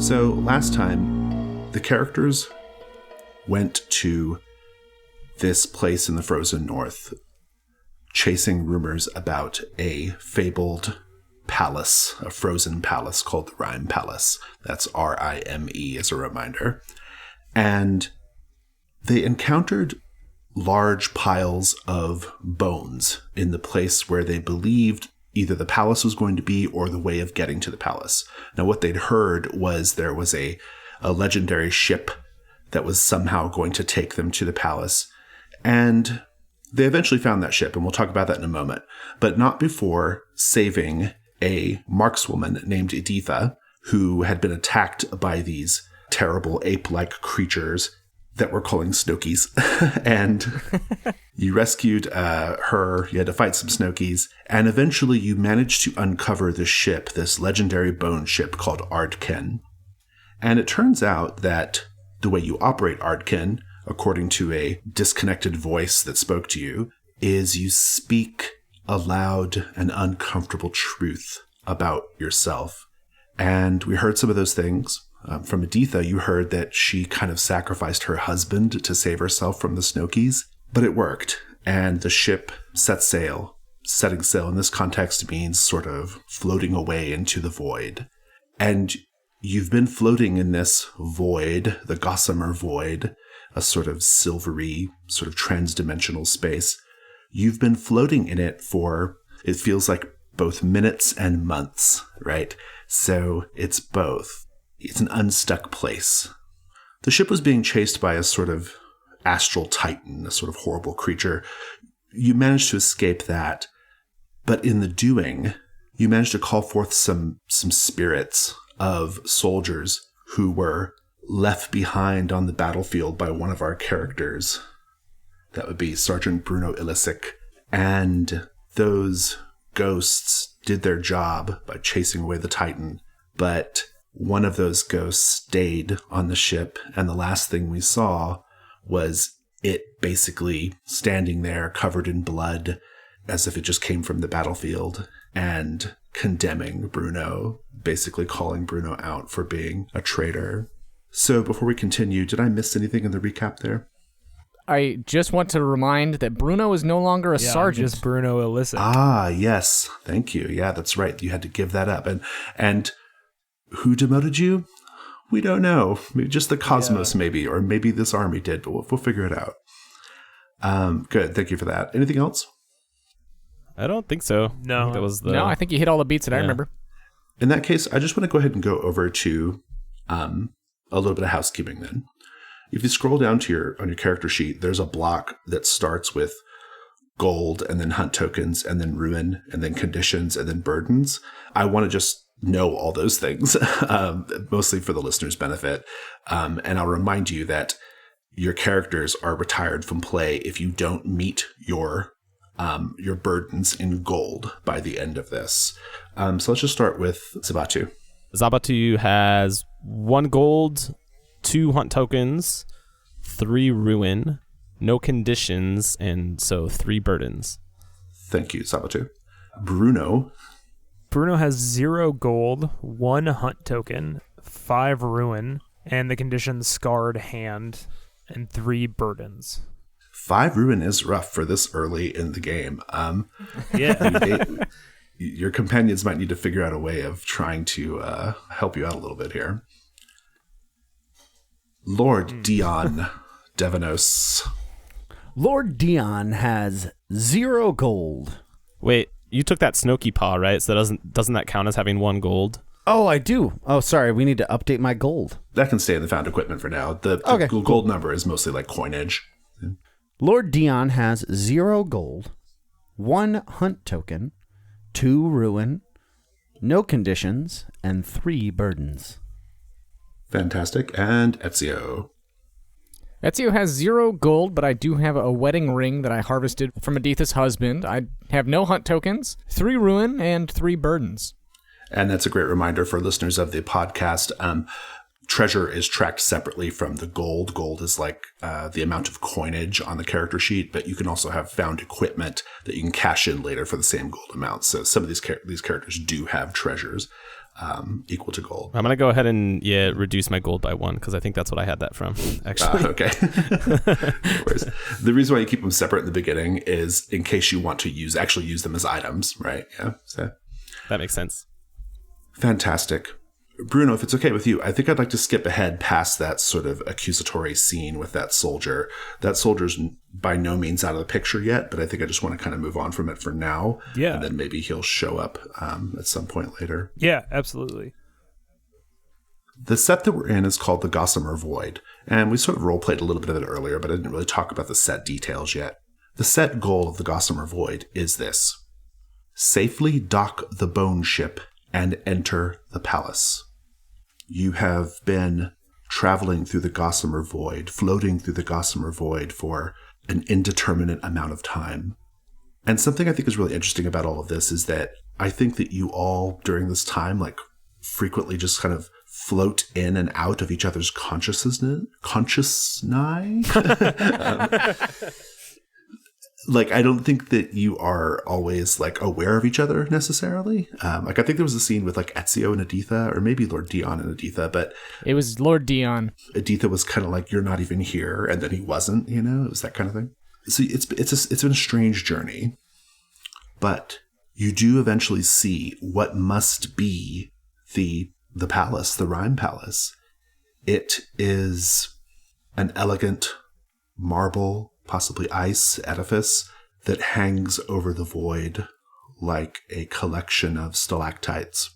So last time, the characters went to this place in the frozen north, chasing rumors about a fabled palace, a frozen palace called the Rime Palace. That's R-I-M-E as a reminder. And they encountered large piles of bones in the place where they believed either the palace was going to be or the way of getting to the palace. Now, what they'd heard was there was a legendary ship that was somehow going to take them to the palace. And they eventually found that ship, and we'll talk about that in a moment. But not before saving a markswoman named Editha, who had been attacked by these terrible ape-like creatures that we're calling Snokies. And you rescued her. You had to fight some Snokies. And eventually you managed to uncover this ship, this legendary bone ship called Ardken. And it turns out that the way you operate Ardken, according to a disconnected voice that spoke to you, is you speak a loud and uncomfortable truth about yourself. And we heard some of those things. From Editha, you heard that she kind of sacrificed her husband to save herself from the Snokies, but it worked. And the ship set sail. Setting sail in this context means sort of floating away into the void. And you've been floating in this void, the Gossamer void, a sort of silvery, sort of transdimensional space. You've been floating in it for, it feels like both minutes and months, right? So it's both. It's an unstuck place. The ship was being chased by a sort of astral titan, a sort of horrible creature. You managed to escape that, but in the doing, you managed to call forth some spirits of soldiers who were left behind on the battlefield by one of our characters. That would be Sergeant Bruno Illisic. And those ghosts did their job by chasing away the Titan, but one of those ghosts stayed on the ship, and the last thing we saw was it basically standing there covered in blood as if it just came from the battlefield and condemning Bruno, basically calling Bruno out for being a traitor. So before we continue, did I miss anything in the recap there? I just want to remind that Bruno is no longer a sergeant. Just Bruno Illisic. Ah, yes. Thank you. Yeah, that's right. You had to give that up. And who demoted you? We don't know. Maybe just the cosmos, maybe, or maybe this army did, but we'll figure it out. Good. Thank you for that. Anything else? I don't think so. No. No, I think you hit all the beats that I remember. In that case, I just want to go ahead and go over to a little bit of housekeeping then. If you scroll down to on your character sheet, there's a block that starts with gold and then hunt tokens and then ruin and then conditions and then burdens. I want to just know all those things, mostly for the listener's benefit. And I'll remind you that your characters are retired from play if you don't meet your burdens in gold by the end of this. So let's just start with Zabachu. Zabachu has 1 gold, 2 hunt tokens, 3 ruin, no conditions, and so 3 burdens. Thank you, Zabachu. Bruno has 0 gold, 1 hunt token, 5 ruin, and the condition scarred hand, and 3 burdens. 5 ruin is rough for this early in the game. Your companions might need to figure out a way of trying to help you out a little bit here. Lord Dion Devanos. Lord Dion has 0 gold. Wait, you took that Snoky Paw, right? So doesn't that count as having 1 gold? Oh, I do. Oh, sorry. We need to update my gold. That can stay in the found equipment for now. The gold number is mostly like coinage. Lord Dion has 0 gold, 1 hunt token, 2 ruin, no conditions, and 3 burdens. Fantastic. And Ezio. Ezio has 0 gold, but I do have a wedding ring that I harvested from Editha's husband. I have no hunt tokens, 3 ruin, and 3 burdens. And that's a great reminder for listeners of the podcast. Treasure is tracked separately from the gold. Gold is like the amount of coinage on the character sheet, but you can also have found equipment that you can cash in later for the same gold amount. So some of these characters do have treasures. equal to gold. I'm going to go ahead and reduce my gold by 1 because I think that's what I had that from, actually. Okay. No worries. The reason why you keep them separate in the beginning is in case you want to actually use them as items, right? Yeah. So that makes sense. Fantastic. Bruno, if it's okay with you, I think I'd like to skip ahead past that sort of accusatory scene with that soldier. That soldier's by no means out of the picture yet, but I think I just want to kind of move on from it for now. Yeah. And then maybe he'll show up at some point later. Yeah, absolutely. The set that we're in is called the Gossamer Void, and we sort of role-played a little bit of it earlier, but I didn't really talk about the set details yet. The set goal of the Gossamer Void is this: safely dock the bone ship and enter the palace. You have been traveling through the Gossamer Void, floating through the Gossamer Void for an indeterminate amount of time. And something I think is really interesting about all of this is that I think that you all, during this time, like, frequently just kind of float in and out of each other's consciousness. Like, I don't think that you are always, like, aware of each other necessarily. Like, I think there was a scene with, like, Ezio and Editha, or maybe Lord Dion and Editha, but... It was Lord Dion. Editha was kind of like, you're not even here, and then he wasn't, you know? It was that kind of thing. So it's been a strange journey, but you do eventually see what must be the palace, the Rime Palace. It is an elegant marble, possibly ice edifice that hangs over the void like a collection of stalactites.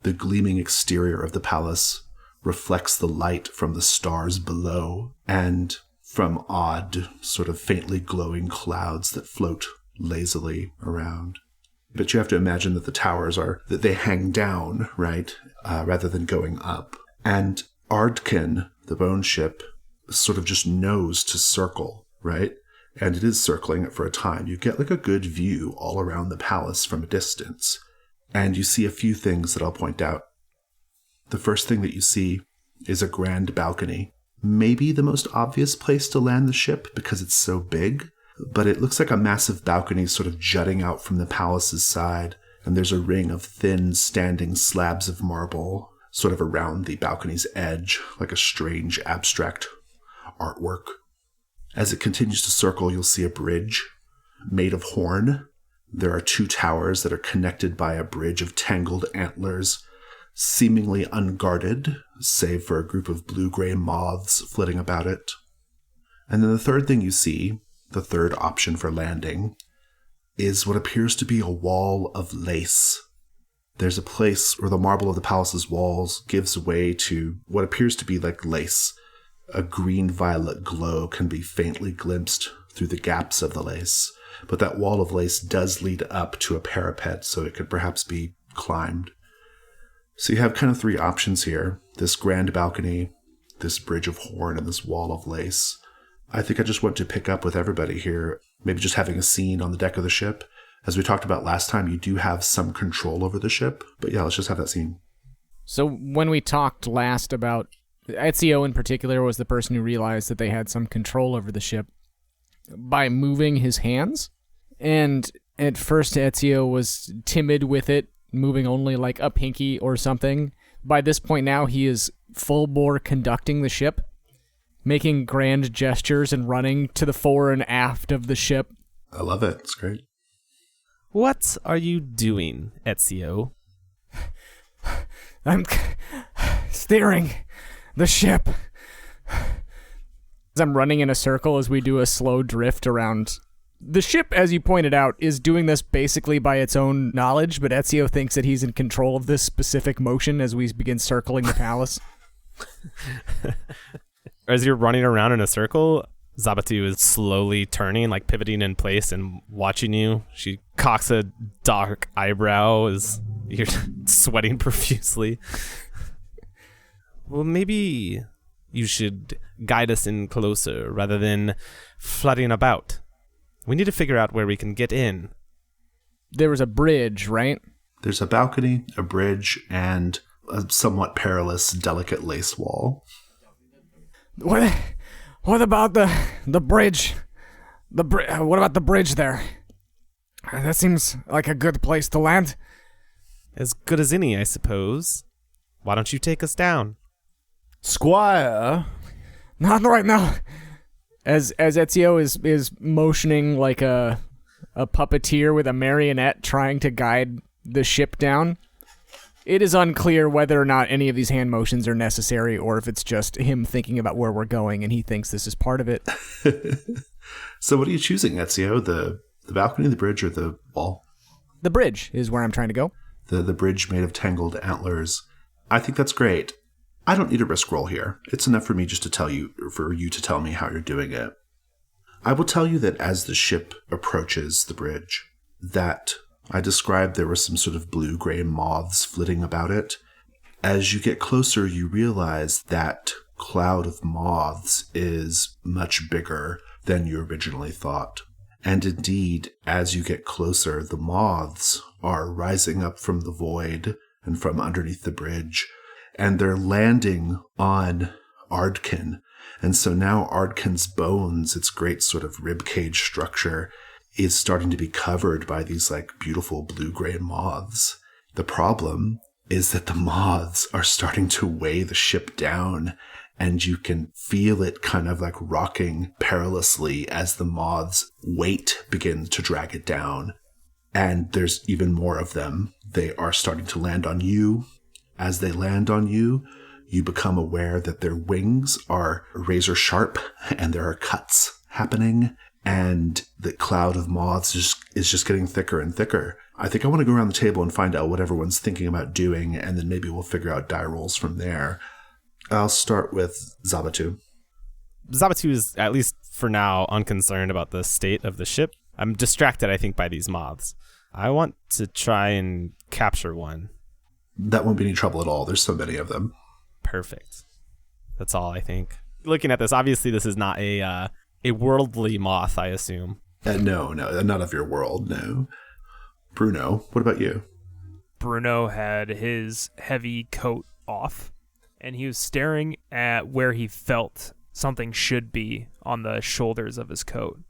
The gleaming exterior of the palace reflects the light from the stars below and from odd, sort of faintly glowing clouds that float lazily around. But you have to imagine that the towers that they hang down, right, rather than going up. And Ardkin, the bone ship, sort of just knows to circle, right? And it is circling it for a time. You get like a good view all around the palace from a distance. And you see a few things that I'll point out. The first thing that you see is a grand balcony. Maybe the most obvious place to land the ship because it's so big, but it looks like a massive balcony sort of jutting out from the palace's side, and there's a ring of thin, standing slabs of marble sort of around the balcony's edge, like a strange, abstract artwork. As it continues to circle, you'll see a bridge made of horn. There are two towers that are connected by a bridge of tangled antlers, seemingly unguarded, save for a group of blue-gray moths flitting about it. And then the third thing you see, the third option for landing, is what appears to be a wall of lace. There's a place where the marble of the palace's walls gives way to what appears to be like lace. A green-violet glow can be faintly glimpsed through the gaps of the lace, but that wall of lace does lead up to a parapet, so it could perhaps be climbed. So you have kind of three options here: this grand balcony, this bridge of horn, and this wall of lace. I think I just want to pick up with everybody here, maybe just having a scene on the deck of the ship. As we talked about last time, you do have some control over the ship, but yeah, let's just have that scene. So when we talked last about Ezio in particular was the person who realized that they had some control over the ship by moving his hands. And at first Ezio was timid with it, moving only like a pinky or something. By this point now, he is full bore conducting the ship, making grand gestures and running to the fore and aft of the ship. I love it. It's great. What are you doing, Ezio? I'm steering the ship. As I'm running in a circle as we do a slow drift around. The ship, as you pointed out, is doing this basically by its own knowledge, but Ezio thinks that he's in control of this specific motion as we begin circling the palace. As you're running around in a circle, Zabachu is slowly turning, like pivoting in place and watching you. She cocks a dark eyebrow as you're sweating profusely. Well, maybe you should guide us in closer rather than flooding about. We need to figure out where we can get in. There was a bridge, right? There's a balcony, a bridge, and a somewhat perilous, delicate lace wall. What about the bridge? What about the bridge there? That seems like a good place to land. As good as any, I suppose. Why don't you take us down? Squire. Not right now. As Ezio is motioning like a puppeteer with a marionette trying to guide the ship down, it is unclear whether or not any of these hand motions are necessary or if it's just him thinking about where we're going and he thinks this is part of it. So what are you choosing, Ezio? The balcony, the bridge, or the wall? The bridge is where I'm trying to go. The bridge made of tangled antlers. I think that's great. I don't need a risk roll here. It's enough for me just to tell you, for you to tell me how you're doing it. I will tell you that as the ship approaches the bridge, that I described there were some sort of blue-gray moths flitting about it. As you get closer, you realize that cloud of moths is much bigger than you originally thought. And indeed, as you get closer, the moths are rising up from the void and from underneath the bridge, and they're landing on Ardkin. And so now Ardkin's bones, its great sort of ribcage structure, is starting to be covered by these like beautiful blue-gray moths. The problem is that the moths are starting to weigh the ship down, and you can feel it kind of like rocking perilously as the moths' weight begins to drag it down. And there's even more of them. They are starting to land on you. As they land on you, you become aware that their wings are razor sharp and there are cuts happening, and the cloud of moths is just getting thicker and thicker. I think I want to go around the table and find out what everyone's thinking about doing, and then maybe we'll figure out die rolls from there. I'll start with Zabachu. Zabachu is, at least for now, unconcerned about the state of the ship. I'm distracted, I think, by these moths. I want to try and capture one. That won't be any trouble at all. There's so many of them. Perfect. That's all, I think. Looking at this, obviously this is not a worldly moth, I assume. No, not of your world, no. Bruno, what about you? Bruno had his heavy coat off, and he was staring at where he felt something should be on the shoulders of his coat.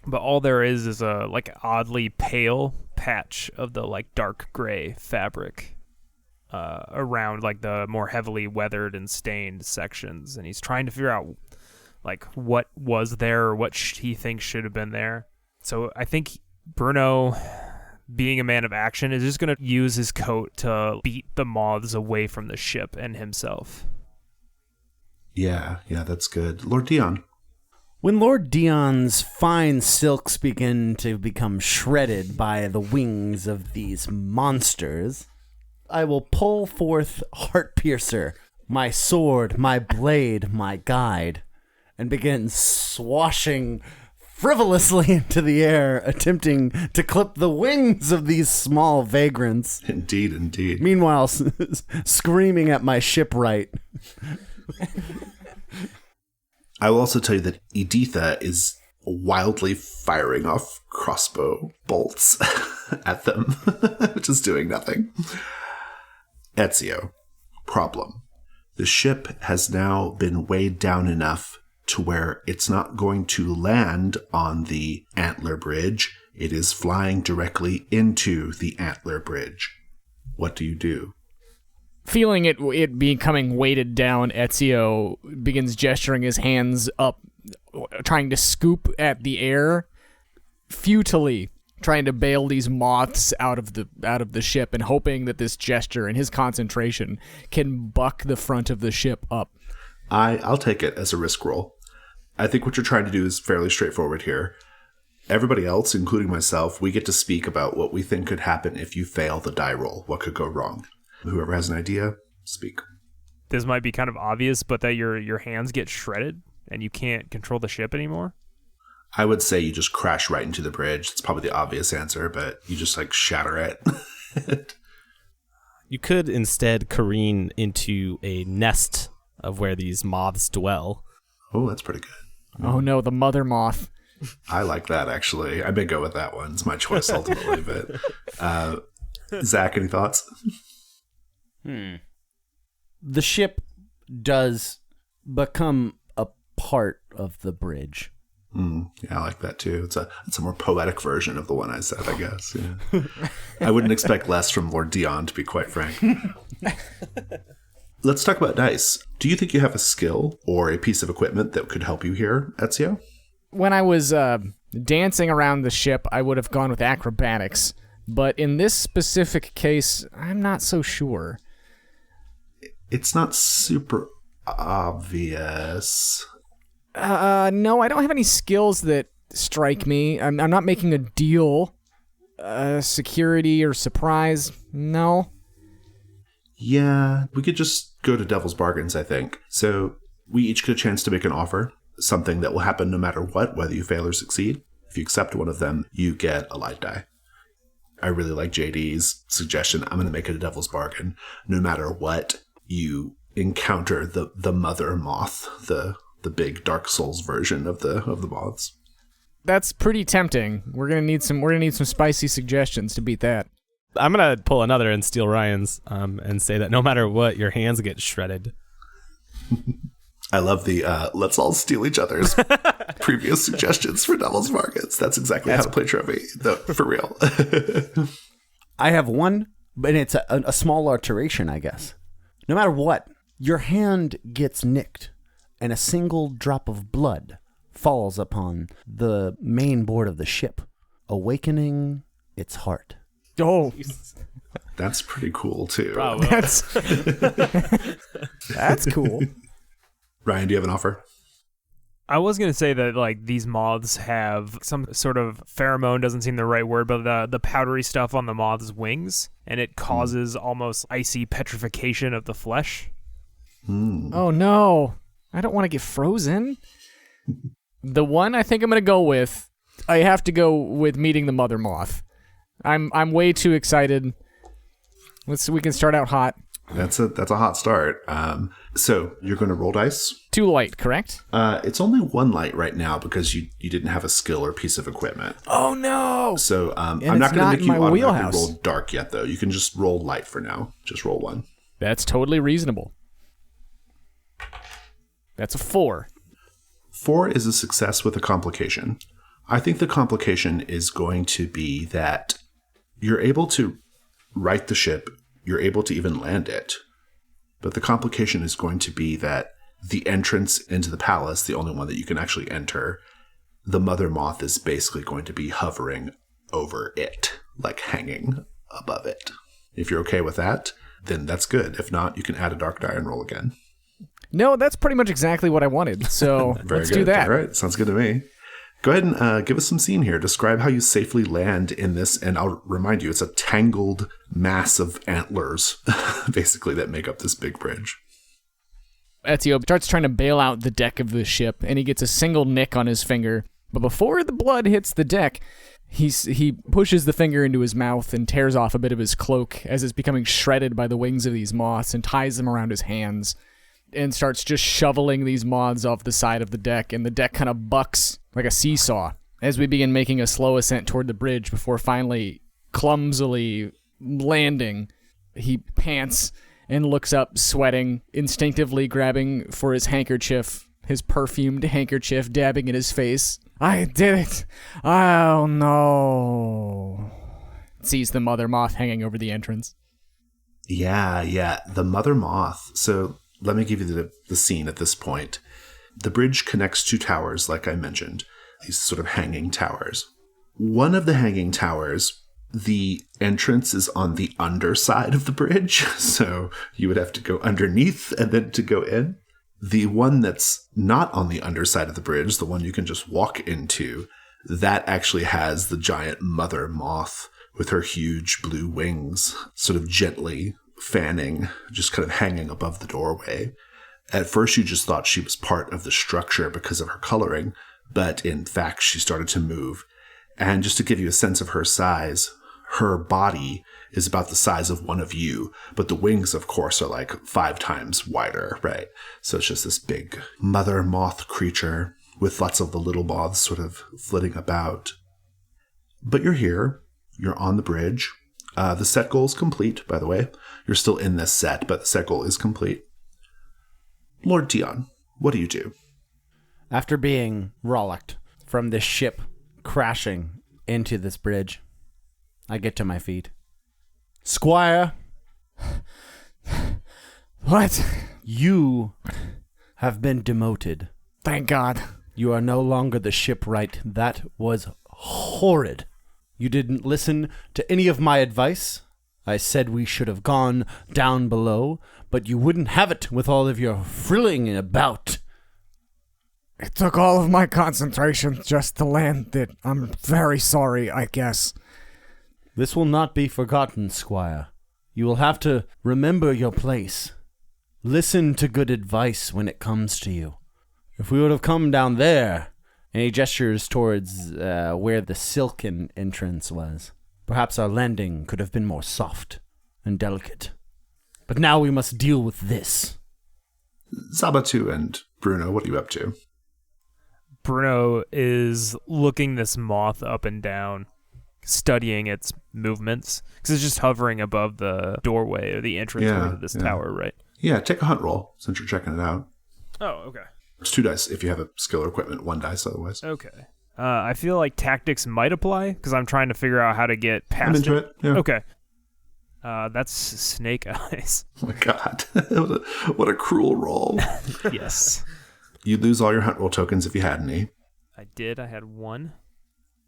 But all there is a like oddly pale patch of the like dark gray fabric around like the more heavily weathered and stained sections, and he's trying to figure out like what was there or what he thinks should have been there. So I think Bruno, being a man of action, is just going to use his coat to beat the moths away from the ship and himself. Yeah, that's good. Lord Dion. When Lord Dion's fine silks begin to become shredded by the wings of these monsters, I will pull forth Heartpiercer, my sword, my blade, my guide, and begin swashing frivolously into the air, attempting to clip the wings of these small vagrants. Indeed. Meanwhile, screaming at my shipwright. I will also tell you that Editha is wildly firing off crossbow bolts at them, which is doing nothing. Ezio, problem. The ship has now been weighed down enough to where it's not going to land on the antler bridge. It is flying directly into the antler bridge. What do you do? Feeling it becoming weighted down, Ezio begins gesturing his hands up, trying to scoop at the air, futilely trying to bail these moths out of the ship, and hoping that this gesture and his concentration can buck the front of the ship up. I'll take it as a risk roll. I think what you're trying to do is fairly straightforward here. Everybody else, including myself, we get to speak about what we think could happen if you fail the die roll. What could go wrong? Whoever has an idea, speak. This might be kind of obvious, but that your hands get shredded and you can't control the ship anymore? I would say you just crash right into the bridge. It's probably the obvious answer, but you just like shatter it. You could instead careen into a nest of where these moths dwell. Oh, that's pretty good. Oh no, the mother moth. I like that, actually. I may go with that one. It's my choice ultimately, but Zach, any thoughts? The ship does become a part of the bridge. Yeah, I like that too. It's a more poetic version of the one I said, I guess. Yeah. I wouldn't expect less from Lord Dion, to be quite frank. Let's talk about dice. Do you think you have a skill or a piece of equipment that could help you here, Ezio? When I was dancing around the ship, I would have gone with acrobatics. But in this specific case, I'm not so sure. It's not super obvious. No, I don't have any skills that strike me. I'm not making a deal. Security or surprise, no. Yeah, we could just go to Devil's Bargains, I think. So we each get a chance to make an offer, something that will happen no matter what, whether you fail or succeed. If you accept one of them, you get a light die. I really like JD's suggestion. I'm going to make it a Devil's Bargain. No matter what, you encounter the mother moth, the big Dark Souls version of the moths. That's pretty tempting. We're gonna need some spicy suggestions to beat that. I'm going to pull another and steal Ryan's and say that no matter what, your hands get shredded. I love the let's all steal each other's previous suggestions for Devil's Bargains. That's exactly how to play Trophy, though, for real. I have one, but it's a small alteration, I guess. No matter what, your hand gets nicked, and a single drop of blood falls upon the main board of the ship, awakening its heart. Oh, That's pretty cool, too. Bravo. that's cool. Ryan, do you have an offer? I was going to say that like these moths have some sort of pheromone, doesn't seem the right word, but the powdery stuff on the moth's wings, and it causes almost icy petrification of the flesh. Oh no, I don't want to get frozen. The one I think I'm going to go with, I have to go with meeting the mother moth. I'm way too excited. We can start out hot. That's a hot start. So you're going to roll dice. 2 light, correct? It's only 1 light right now because you didn't have a skill or piece of equipment. Oh no! So I'm And not it's going to make you not in my automatically wheelhouse. roll dark yet, though. You can just roll light for now. Just roll 1. That's totally reasonable. That's a 4. 4 is a success with a complication. I think the complication is going to be that you're able to right the ship, you're able to even land it, but the complication is going to be that the entrance into the palace, the only one that you can actually enter, the mother moth is basically going to be hovering over it, like hanging above it. If you're okay with that, then that's good. If not, you can add a dark die and roll again. No, that's pretty much exactly what I wanted, so Very let's good. do that. All right, sounds good to me. Go ahead and give us some scene here. Describe how you safely land in this, and I'll remind you, it's a tangled mass of antlers, basically, that make up this big bridge. Ezio starts trying to bail out the deck of the ship, and he gets a single nick on his finger. But before the blood hits the deck, he pushes the finger into his mouth and tears off a bit of his cloak as it's becoming shredded by the wings of these moths and ties them around his hands and starts just shoveling these moths off the side of the deck, and the deck kind of bucks like a seesaw as we begin making a slow ascent toward the bridge before finally clumsily landing. He pants and looks up, sweating, instinctively grabbing for his handkerchief, his perfumed handkerchief, dabbing at his face. I did it! Oh no! Sees the mother moth hanging over the entrance. Yeah, the mother moth. So let me give you the scene at this point. The bridge connects 2 towers, like I mentioned, these sort of hanging towers. One of the hanging towers, the entrance is on the underside of the bridge, so you would have to go underneath and then to go in. The one that's not on the underside of the bridge, the one you can just walk into, that actually has the giant mother moth with her huge blue wings sort of gently fanning, just kind of hanging above the doorway. At first, you just thought she was part of the structure because of her coloring, but in fact, she started to move. And just to give you a sense of her size, her body is about the size of one of you, but the wings, of course, are like 5 times wider, right? So it's just this big mother moth creature with lots of the little moths sort of flitting about. But you're here. You're on the bridge. The set goal is complete, by the way. You're still in this set, but the set goal is complete. Lord Dion, what do you do? After being rollicked from this ship crashing into this bridge. I get to my feet. Squire, What? you have been demoted. Thank God. You are no longer the shipwright. That was horrid. You didn't listen to any of my advice. I said we should have gone down below, but you wouldn't have it with all of your frilling about. It took all of my concentration just to land it. I'm very sorry, I guess. This will not be forgotten, Squire. You will have to remember your place. Listen to good advice when it comes to you. If we would have come down there, and he gestures towards where the silken entrance was, perhaps our landing could have been more soft and delicate. But now we must deal with this. Zabachu and Bruno, what are you up to? Bruno is looking this moth up and down, studying its movements, because it's just hovering above the doorway or the entrance to this tower, right? Yeah, take a hunt roll since you're checking it out. Oh, okay. It's 2 dice if you have a skill or equipment, 1 dice otherwise. Okay. I feel like tactics might apply, because I'm trying to figure out how to get past I'm into it. Yeah. Okay. That's snake eyes. Oh my god. What a cruel roll. Yes. You lose all your hunt roll tokens if you had any. I did. I had 1.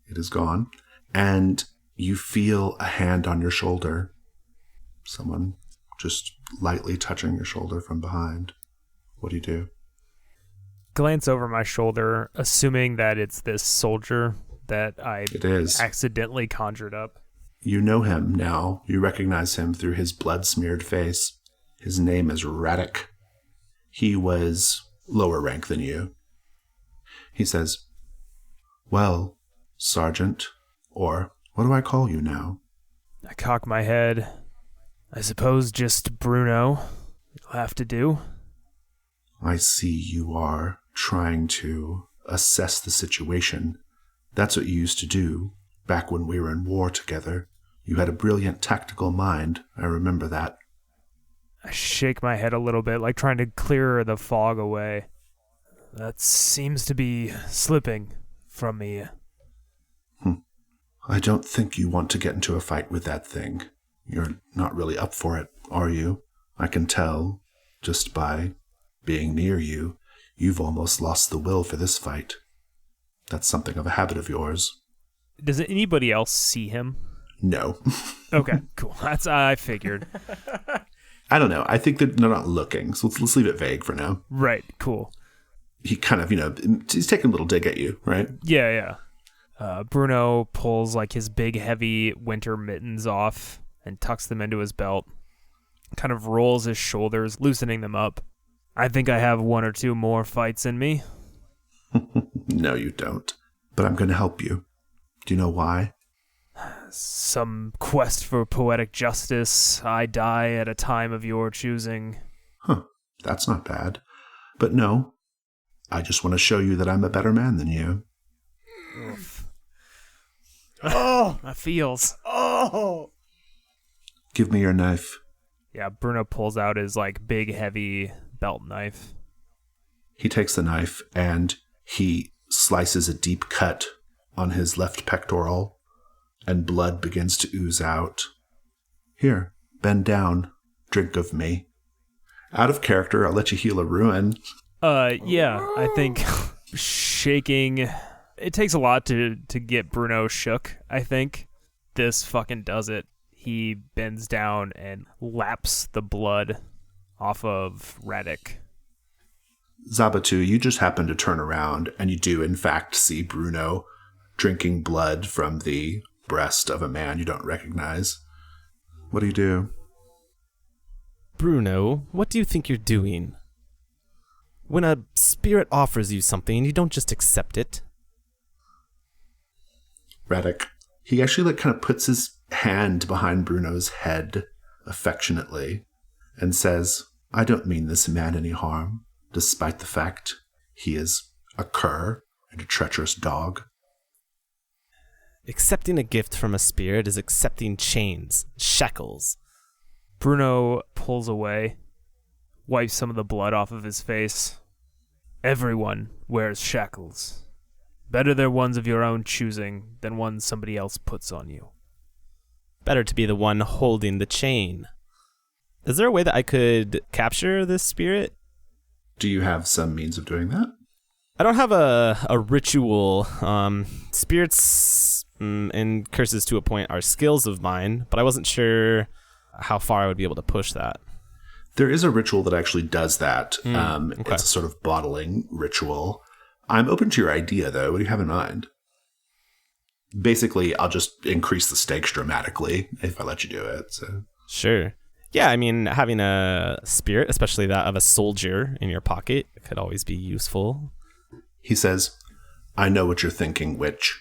It is gone. And you feel a hand on your shoulder. Someone just lightly touching your shoulder from behind. What do you do? Glance over my shoulder, assuming that it's this soldier that I It is. accidentally conjured up. You know him now. You recognize him through his blood-smeared face. His name is Radek. He was lower rank than you. He says, "Well, Sergeant, or what do I call you now?" I cock my head. I suppose just Bruno. It'll have to do. I see you are trying to assess the situation. That's what you used to do back when we were in war together. You had a brilliant tactical mind. I remember that. I shake my head a little bit, like trying to clear the fog away. That seems to be slipping from me. I don't think you want to get into a fight with that thing. You're not really up for it, are you? I can tell, just by being near you, you've almost lost the will for this fight. That's something of a habit of yours. Does anybody else see him? No. Okay, cool. That's I figured. I don't know. I think that they're not looking, so let's leave it vague for now. Right, cool. He kind of, he's taking a little dig at you, right? Yeah. Bruno pulls like his big heavy winter mittens off and tucks them into his belt. Kind of rolls his shoulders, loosening them up. I think I have 1 or 2 more fights in me. No, you don't. But I'm going to help you. Do you know why? Some quest for poetic justice. I die at a time of your choosing. Huh, that's not bad. But no, I just want to show you that I'm a better man than you. Oof. Oh, that feels. Oh. Give me your knife. Yeah, Bruno pulls out his like big heavy belt knife. He takes the knife and he slices a deep cut on his left pectoral, and blood begins to ooze out. Here, bend down. Drink of me. Out of character, I'll let you heal a ruin. Yeah, I think shaking. It takes a lot to get Bruno shook, I think. This fucking does it. He bends down and laps the blood off of Radek. Zabachu, you just happen to turn around, and you do, in fact, see Bruno drinking blood from the breast of a man you don't recognize. What do you do? Bruno, what do you think you're doing? When a spirit offers you something, you don't just accept it. Radek, he actually kind of puts his hand behind Bruno's head affectionately and says, I don't mean this man any harm, despite the fact he is a cur and a treacherous dog. Accepting a gift from a spirit is accepting chains, shackles. Bruno pulls away, wipes some of the blood off of his face. Everyone wears shackles. Better they're ones of your own choosing than ones somebody else puts on you. Better to be the one holding the chain. Is there a way that I could capture this spirit? Do you have some means of doing that? I don't have a ritual. Spirits and curses to a point are skills of mine, but I wasn't sure how far I would be able to push that. There is a ritual that actually does that. Okay. It's a sort of bottling ritual. I'm open to your idea, though. What do you have in mind? Basically, I'll just increase the stakes dramatically if I let you do it. So. Sure. Yeah, I mean, having a spirit, especially that of a soldier in your pocket, could always be useful. He says, I know what you're thinking, witch,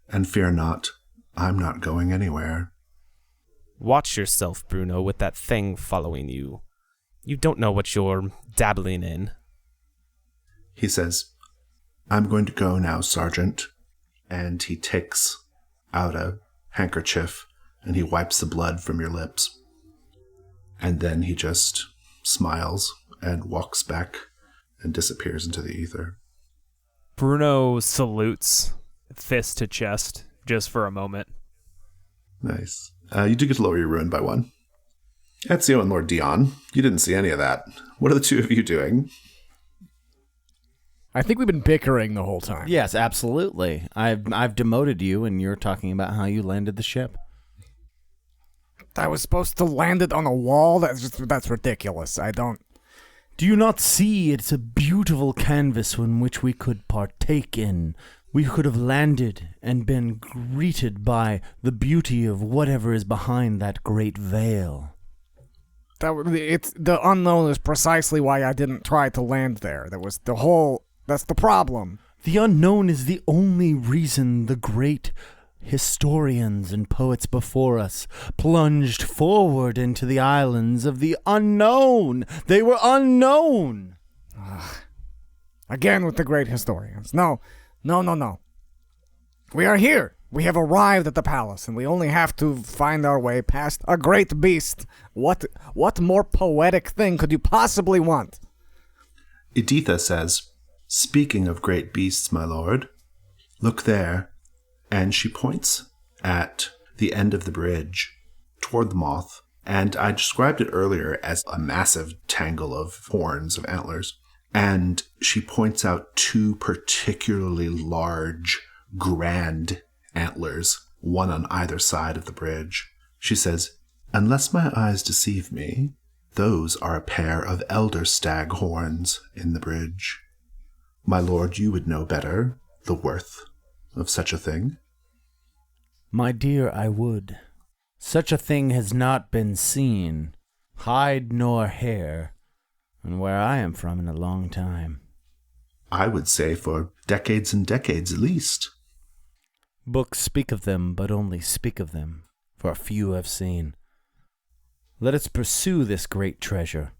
and fear not, I'm not going anywhere. Watch yourself, Bruno, with that thing following you. You don't know what you're dabbling in. He says, I'm going to go now, Sergeant. And he takes out a handkerchief and he wipes the blood from your lips. And then he just smiles and walks back and disappears into the ether. Bruno salutes, fist to chest, just for a moment. Nice. You do get to lower your ruin by 1. Ezio and Lord Dion, you didn't see any of that. What are the two of you doing? I think we've been bickering the whole time. Yes, absolutely. I've demoted you, and you're talking about how you landed the ship. I was supposed to land it on a wall? That's ridiculous. I don't... Do you not see it's a beautiful canvas in which we could partake in? We could have landed and been greeted by the beauty of whatever is behind that great veil. The unknown is precisely why I didn't try to land there. That's the problem. The unknown is the only reason the great historians and poets before us plunged forward into the islands of the unknown. They were unknown. Again with the great historians. No. We are here. We have arrived at the palace, and we only have to find our way past a great beast. What more poetic thing could you possibly want? Editha says, speaking of great beasts, my lord, look there. And she points at the end of the bridge toward the Moth. And I described it earlier as a massive tangle of horns, of antlers. And she points out 2 particularly large, grand antlers, one on either side of the bridge. She says, unless my eyes deceive me, those are a pair of elder stag horns in the bridge. My lord, you would know better the worth of such a thing. My dear, I would. Such a thing has not been seen, hide nor hair, and where I am from in a long time. I would say for decades and decades at least. Books speak of them, but only speak of them, for a few have seen. Let us pursue this great treasure.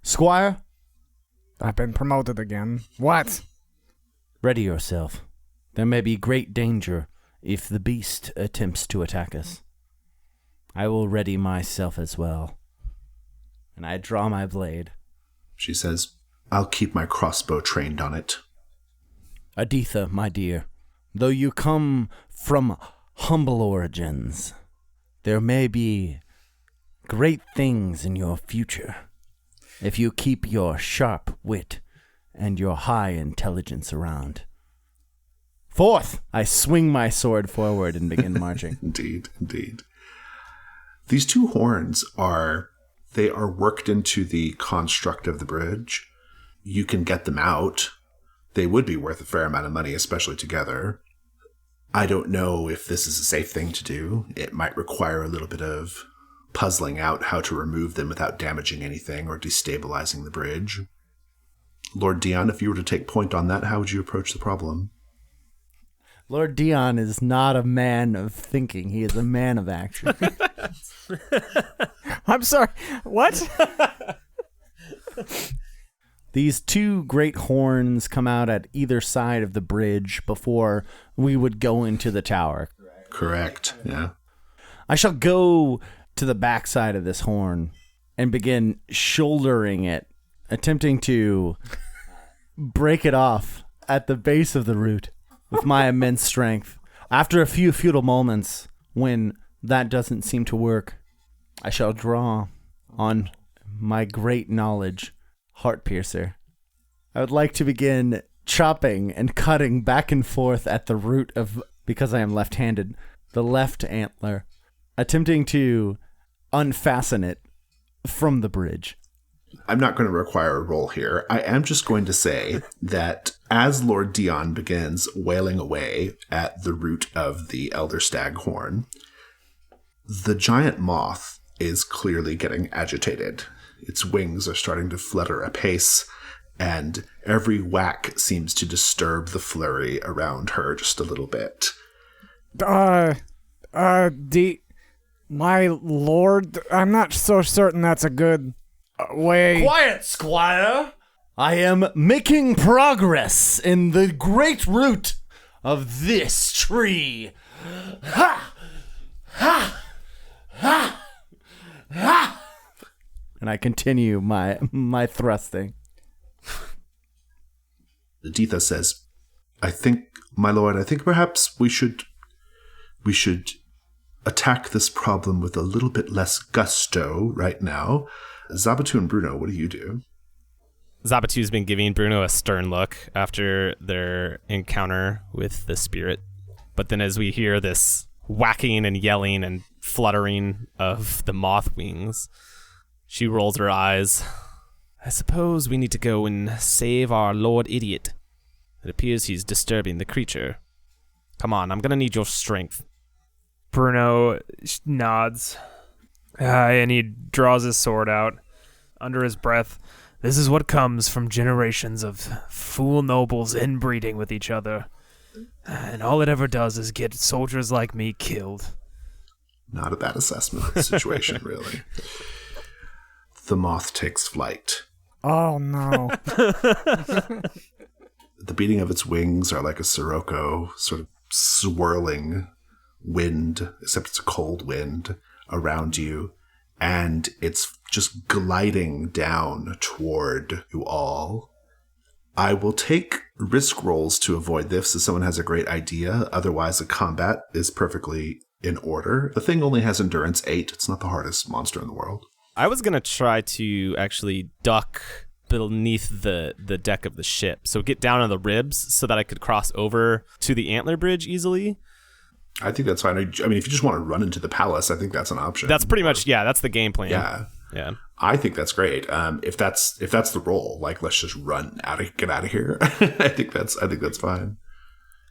Squire? I've been promoted again. What? Ready yourself. There may be great danger if the beast attempts to attack us. I will ready myself as well. And I draw my blade. She says, I'll keep my crossbow trained on it. Editha, my dear, though you come from humble origins, there may be great things in your future if you keep your sharp wit and your high intelligence around. Forth! I swing my sword forward and begin marching. Indeed. These 2 horns are worked into the construct of the bridge. You can get them out. They would be worth a fair amount of money, especially together. I don't know if this is a safe thing to do. It might require a little bit of puzzling out how to remove them without damaging anything or destabilizing the bridge. Lord Dion, if you were to take point on that, how would you approach the problem? Lord Dion is not a man of thinking. He is a man of action. I'm sorry. What? These 2 great horns come out at either side of the bridge before we would go into the tower. Correct, yeah. I shall go to the backside of this horn and begin shouldering it, attempting to break it off at the base of the root. with my immense strength. After a few futile moments, when that doesn't seem to work, I shall draw on my great knowledge, Heart Piercer. I would like to begin chopping and cutting back and forth at the root of, because I am left-handed, the left antler, attempting to unfasten it from the bridge. I'm not going to require a roll here. I am just going to say that as Lord Dion begins wailing away at the root of the Elder Staghorn, the giant moth is clearly getting agitated. Its wings are starting to flutter apace, and every whack seems to disturb the flurry around her just a little bit. My lord, I'm not so certain that's a good way. Quiet, Squire! I am making progress in the great root of this tree. Ha! Ha! Ha! Ha! And I continue my thrusting. Aditha says, I think, my lord, I think perhaps we should attack this problem with a little bit less gusto right now. Zabachu and Bruno, what do you do? Zabachu's been giving Bruno a stern look after their encounter with the spirit. But then as we hear this whacking and yelling and fluttering of the moth wings, she rolls her eyes. I suppose we need to go and save our Lord Idiot. It appears he's disturbing the creature. Come on, I'm gonna need your strength. Bruno nods, and he draws his sword out under his breath. This is what comes from generations of fool nobles inbreeding with each other. And all it ever does is get soldiers like me killed. Not a bad assessment of the situation, really. The moth takes flight. Oh, no. The beating of its wings are like a sirocco, sort of swirling wind, except it's a cold wind around you. And it's just gliding down toward you all. I will take risk rolls to avoid this if someone has a great idea. Otherwise, the combat is perfectly in order. The thing only has endurance 8. It's not the hardest monster in the world. I was going to try to actually duck beneath the deck of the ship. So get down on the ribs so that I could cross over to the antler bridge easily. I think that's fine. I mean, if you just want to run into the palace, I think that's an option. That's pretty much, yeah, that's the game plan. Yeah. I think that's great. If that's the role, like, let's just get out of here. I think that's fine.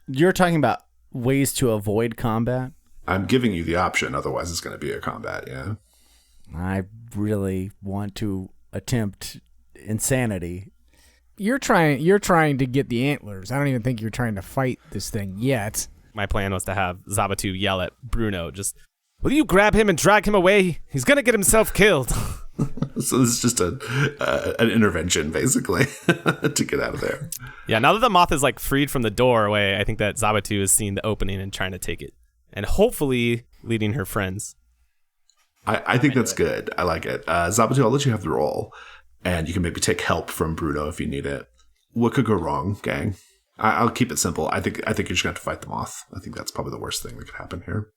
You're talking about ways to avoid combat? I'm giving you the option. Otherwise, it's going to be a combat. Yeah. I really want to attempt insanity. You're trying to get the antlers. I don't even think you're trying to fight this thing yet. My plan was to have Zabachu yell at Bruno, just, will you grab him and drag him away? He's going to get himself killed. So this is just an intervention, basically, to get out of there. Yeah, now that the moth is like freed from the doorway, I think that Zabachu is seeing the opening and trying to take it. And hopefully leading her friends. I think that's good. I like it. Zabachu, I'll let you have the roll. And you can maybe take help from Bruno if you need it. What could go wrong, gang? I'll keep it simple. I think you're just going to have to fight the moth. I think that's probably the worst thing that could happen here.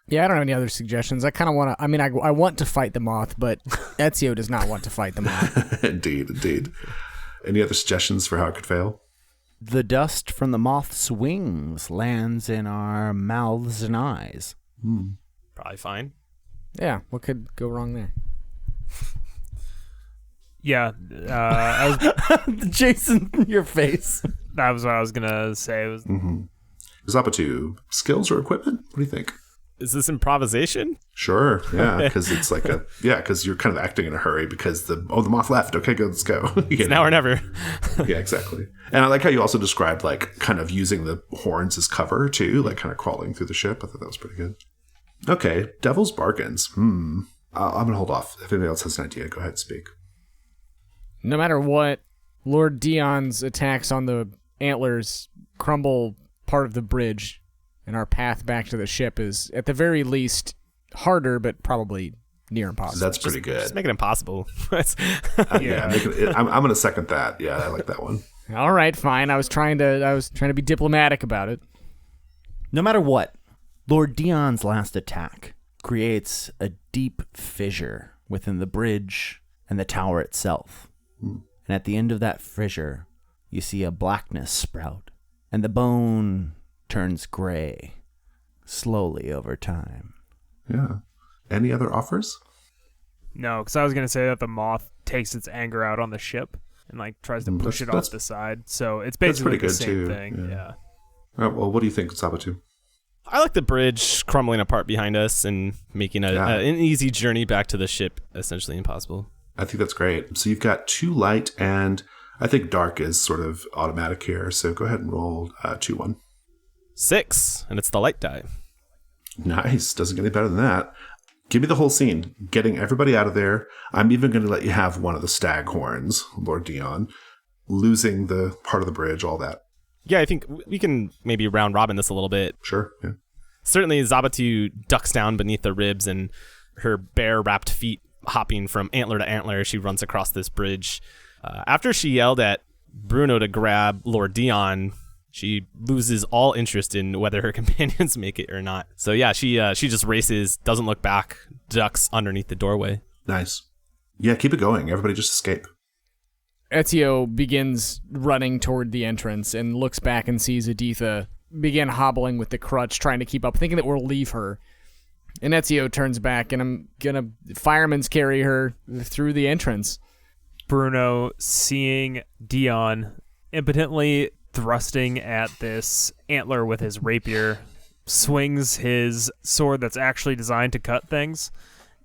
Yeah, I don't have any other suggestions. I kind of want to... I mean, I want to fight the moth, but Ezio does not want to fight the moth. Indeed. Any other suggestions for how it could fail? The dust from the moth's wings lands in our mouths and eyes. Probably fine. Yeah, what could go wrong there? Yeah, I was... Jason, your face. That was what I was gonna say. It was... Zabachu, skills or equipment? What do you think? Is this improvisation? Sure, yeah, because it's like because you're kind of acting in a hurry because the moth left. Okay, good, let's go. It's now or never. Yeah, exactly. And I like how you also described like kind of using the horns as cover too, like kind of crawling through the ship. I thought that was pretty good. Okay, Devil's Bargains. I'm gonna hold off. If anybody else has an idea, go ahead and speak. No matter what, Lord Dion's attacks on the antlers crumble part of the bridge, and our path back to the ship is, at the very least, harder, but probably near impossible. That's pretty good. Just make it impossible. Yeah, I'm going to second that. Yeah, I like that one. All right, fine. I was trying to be diplomatic about it. No matter what, Lord Dion's last attack creates a deep fissure within the bridge and the tower itself. And at the end of that fissure, you see a blackness sprout, and the bone turns gray slowly over time. Yeah. Any other offers? No, because I was going to say that the moth takes its anger out on the ship and like tries to push it off the side. So it's basically pretty the good, same too. thing. Yeah. All right, well, what do you think, Zabachu? I like the bridge crumbling apart behind us and making an easy journey back to the ship essentially impossible. I think that's great. So you've got 2 light, and I think dark is sort of automatic here. So go ahead and roll 2-1. 6, and it's the light die. Nice. Doesn't get any better than that. Give me the whole scene. Getting everybody out of there. I'm even going to let you have one of the stag horns, Lord Dion. Losing the part of the bridge, all that. Yeah, I think we can maybe round robin this a little bit. Sure. Yeah. Certainly, Zabachu ducks down beneath the ribs, and her bare-wrapped feet hopping from antler to antler, she runs across this bridge. After she yelled at Bruno to grab Lord Dion, she loses all interest in whether her companions make it or not. So yeah, she just races, doesn't look back, ducks underneath the doorway. Nice. Yeah, keep it going. Everybody just escape. Ezio begins running toward the entrance and looks back and sees Editha begin hobbling with the crutch, trying to keep up, thinking that we'll leave her. And Ezio turns back, and I'm gonna fireman's carry her through the entrance. Bruno, seeing Dion impotently thrusting at this antler with his rapier, swings his sword that's actually designed to cut things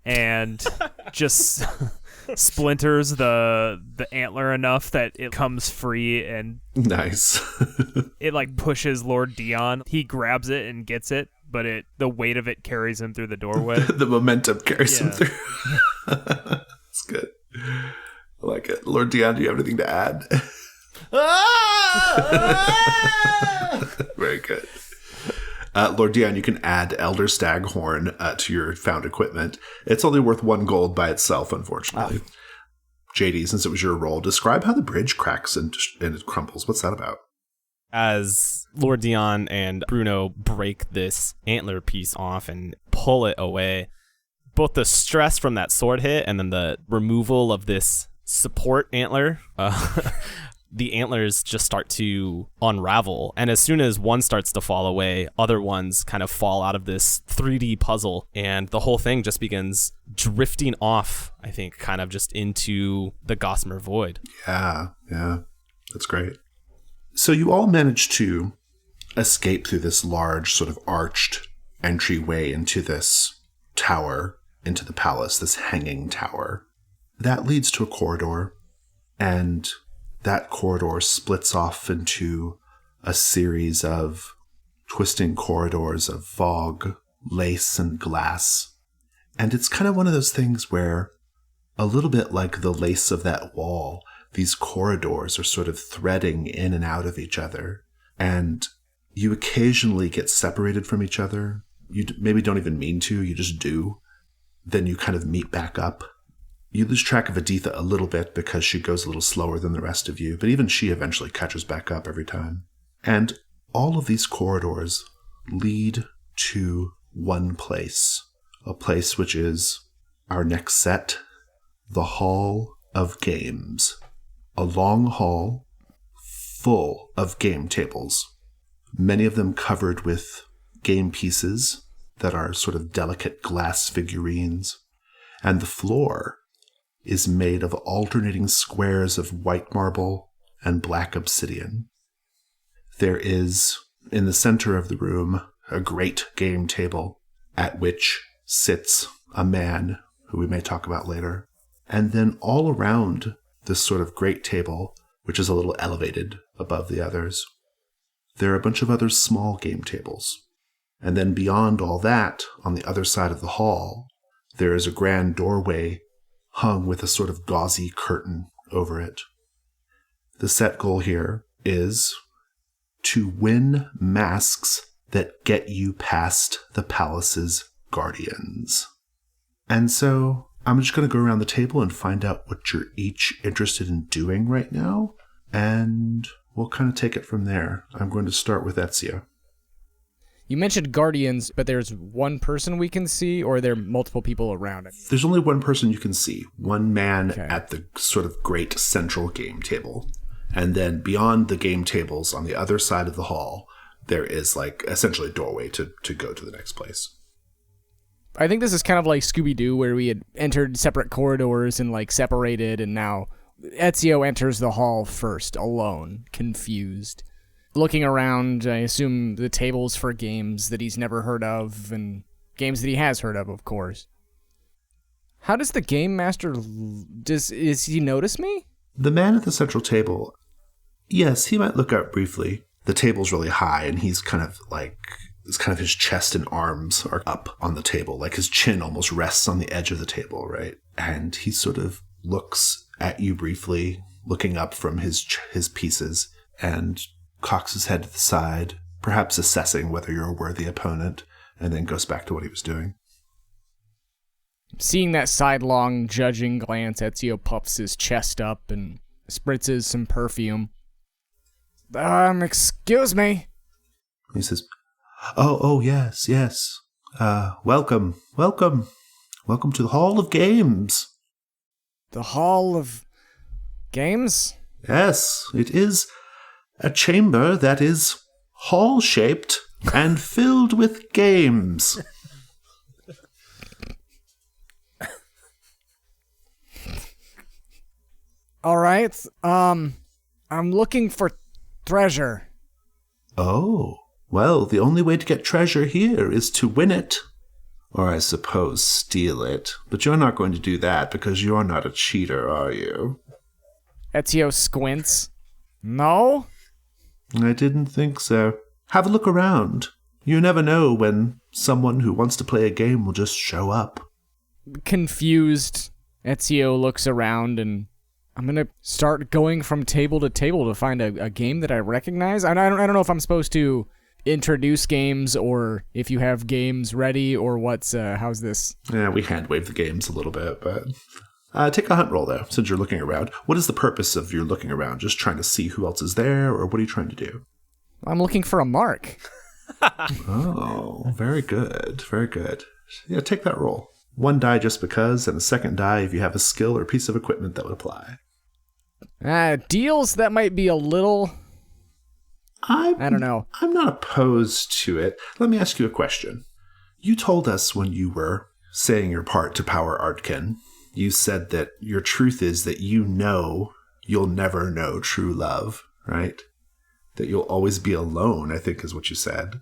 and just splinters the antler enough that it comes free, and Nice. it like pushes Lord Dion. He grabs it and gets it, but the weight of it carries him through the doorway. The momentum carries him through. That's good. I like it. Lord Dion, do you have anything to add? Very good. Lord Dion, you can add Elder Staghorn to your found equipment. It's only worth 1 gold by itself, unfortunately. JD, since it was your role, describe how the bridge cracks and it crumbles. What's that about? As Lord Dion and Bruno break this antler piece off and pull it away, both the stress from that sword hit and then the removal of this support antler, the antlers just start to unravel. And as soon as one starts to fall away, other ones kind of fall out of this 3D puzzle. And the whole thing just begins drifting off, I think, kind of just into the Gossamer Void. Yeah. That's great. So you all managed to escape through this large sort of arched entryway into this tower, into the palace, this hanging tower. That leads to a corridor, and that corridor splits off into a series of twisting corridors of fog, lace, and glass. And it's kind of one of those things where, a little bit like the lace of that wall, these corridors are sort of threading in and out of each other. And you occasionally get separated from each other. You maybe don't even mean to, you just do. Then you kind of meet back up. You lose track of Editha a little bit because she goes a little slower than the rest of you, but even she eventually catches back up every time. And all of these corridors lead to one place, a place which is our next set, the Hall of Games. A long hall full of game tables, many of them covered with game pieces that are sort of delicate glass figurines, and the floor is made of alternating squares of white marble and black obsidian. There is, in the center of the room, a great game table at which sits a man who we may talk about later. And then all around this sort of great table, which is a little elevated above the others, there are a bunch of other small game tables. And then beyond all that, on the other side of the hall, there is a grand doorway hung with a sort of gauzy curtain over it. The set goal here is to win masks that get you past the palace's guardians. And so I'm just going to go around the table and find out what you're each interested in doing right now. and we'll kind of take it from there. I'm going to start with Ezio. You mentioned guardians, but there's one person we can see, or are there multiple people around it? There's only one person you can see, one man Okay. at the sort of great central game table. And then beyond the game tables on the other side of the hall, there is like essentially a doorway to go to the next place. I think this is kind of like Scooby-Doo, where we had entered separate corridors and like separated, and now Ezio enters the hall first, alone, confused. Looking around, I assume the tables for games that he's never heard of, and games that he has heard of course. How does the game master... Is he notice me? The man at the central table, yes, he might look up briefly. The table's really high, and he's kind of like... It's kind of his chest and arms are up on the table, like his chin almost rests on the edge of the table, right? And he sort of looks at you briefly, looking up from his pieces, and cocks his head to the side, perhaps assessing whether you're a worthy opponent, and then goes back to what he was doing. Seeing that sidelong, judging glance, Ezio puffs his chest up and spritzes some perfume. Excuse me. He says, Oh, yes. Welcome to the Hall of Games. The Hall of Games? Yes, it is a chamber that is hall-shaped and filled with games. All right. I'm looking for treasure. Oh, well, the only way to get treasure here is to win it. Or I suppose steal it. But you're not going to do that because you're not a cheater, are you? Ezio squints. No? I didn't think so. Have a look around. You never know when someone who wants to play a game will just show up. Confused, Ezio looks around, and I'm going to start going from table to table to find a game that I recognize. I don't know if I'm supposed to introduce games or if you have games ready or how's this? Yeah, we hand-wave the games a little bit, but... take a hunt roll, though, since you're looking around. What is the purpose of your looking around? Just trying to see who else is there, or what are you trying to do? I'm looking for a mark. Oh, very good. Very good. Yeah, take that roll. 1 die just because, and a second die if you have a skill or piece of equipment that would apply. Deals, that might be a little... I don't know. I'm not opposed to it. Let me ask you a question. You told us when you were saying your part to Power Artkin, you said that your truth is that you know you'll never know true love, right? That you'll always be alone, I think is what you said.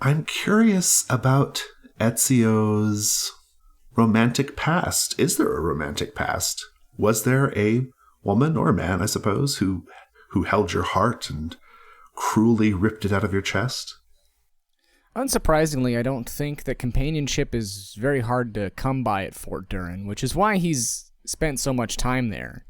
I'm curious about Ezio's romantic past. Is there a romantic past? Was there a woman or a man, I suppose, who held your heart and cruelly ripped it out of your chest? Unsurprisingly, I don't think that companionship is very hard to come by at Fort Durin, which is why he's spent so much time there.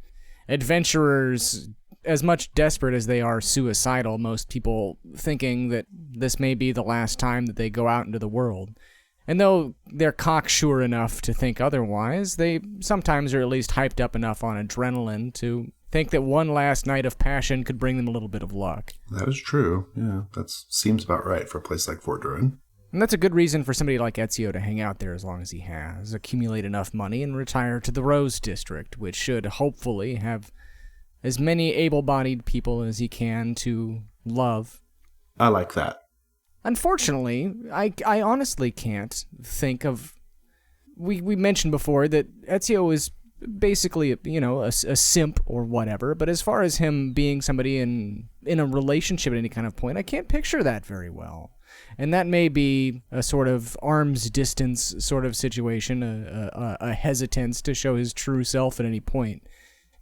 Adventurers, as much desperate as they are suicidal, most people thinking that this may be the last time that they go out into the world. And though they're cocksure enough to think otherwise, they sometimes are at least hyped up enough on adrenaline to think that one last night of passion could bring them a little bit of luck. That is true. Yeah, that seems about right for a place like Fort Durin. And that's a good reason for somebody like Ezio to hang out there as long as he has, accumulate enough money, and retire to the Rose District, which should hopefully have as many able-bodied people as he can to love. I like that. Unfortunately, I honestly can't think of... We mentioned before that Ezio is basically, a simp or whatever, but as far as him being somebody in a relationship at any kind of point, I can't picture that very well. And that may be a sort of arm's distance sort of situation, a hesitance to show his true self at any point.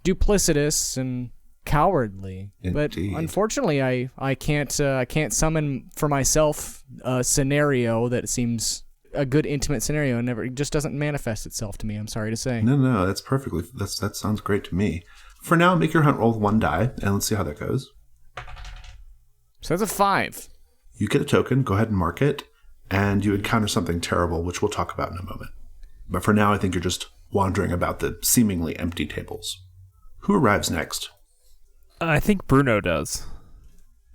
Duplicitous and cowardly. Indeed. But unfortunately, I can't summon for myself a scenario that seems a good intimate scenario and it just doesn't manifest itself to me, I'm sorry to say. No, that's perfectly, that sounds great to me. For now, make your hunt roll with 1 die, and let's see how that goes. So that's a 5. You get a token, go ahead and mark it, and you encounter something terrible, which we'll talk about in a moment. But for now, I think you're just wandering about the seemingly empty tables. Who arrives next? I think Bruno does.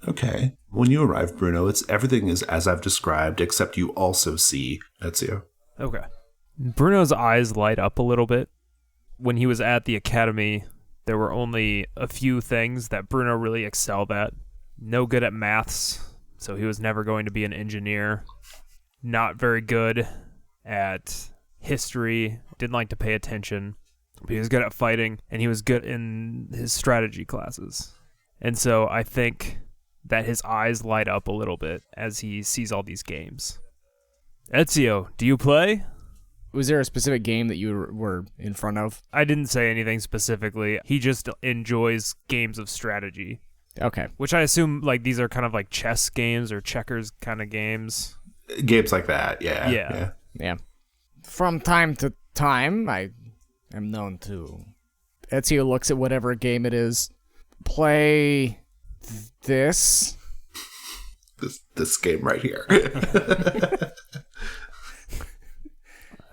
Okay. When you arrive, Bruno, everything is as I've described, except you also see Ezio. Okay. Bruno's eyes light up a little bit. When he was at the academy, there were only a few things that Bruno really excelled at. No good at maths, so he was never going to be an engineer. Not very good at history, didn't like to pay attention. But he was good at fighting, and he was good in his strategy classes. And so I think that his eyes light up a little bit as he sees all these games. Ezio, do you play? Was there a specific game that you were in front of? I didn't say anything specifically. He just enjoys games of strategy. Okay. Which I assume like these are kind of like chess games or checkers kind of games. Games like that, yeah. Yeah. From time to time, I am known to. Ezio looks at whatever game it is. Play this. This game right here.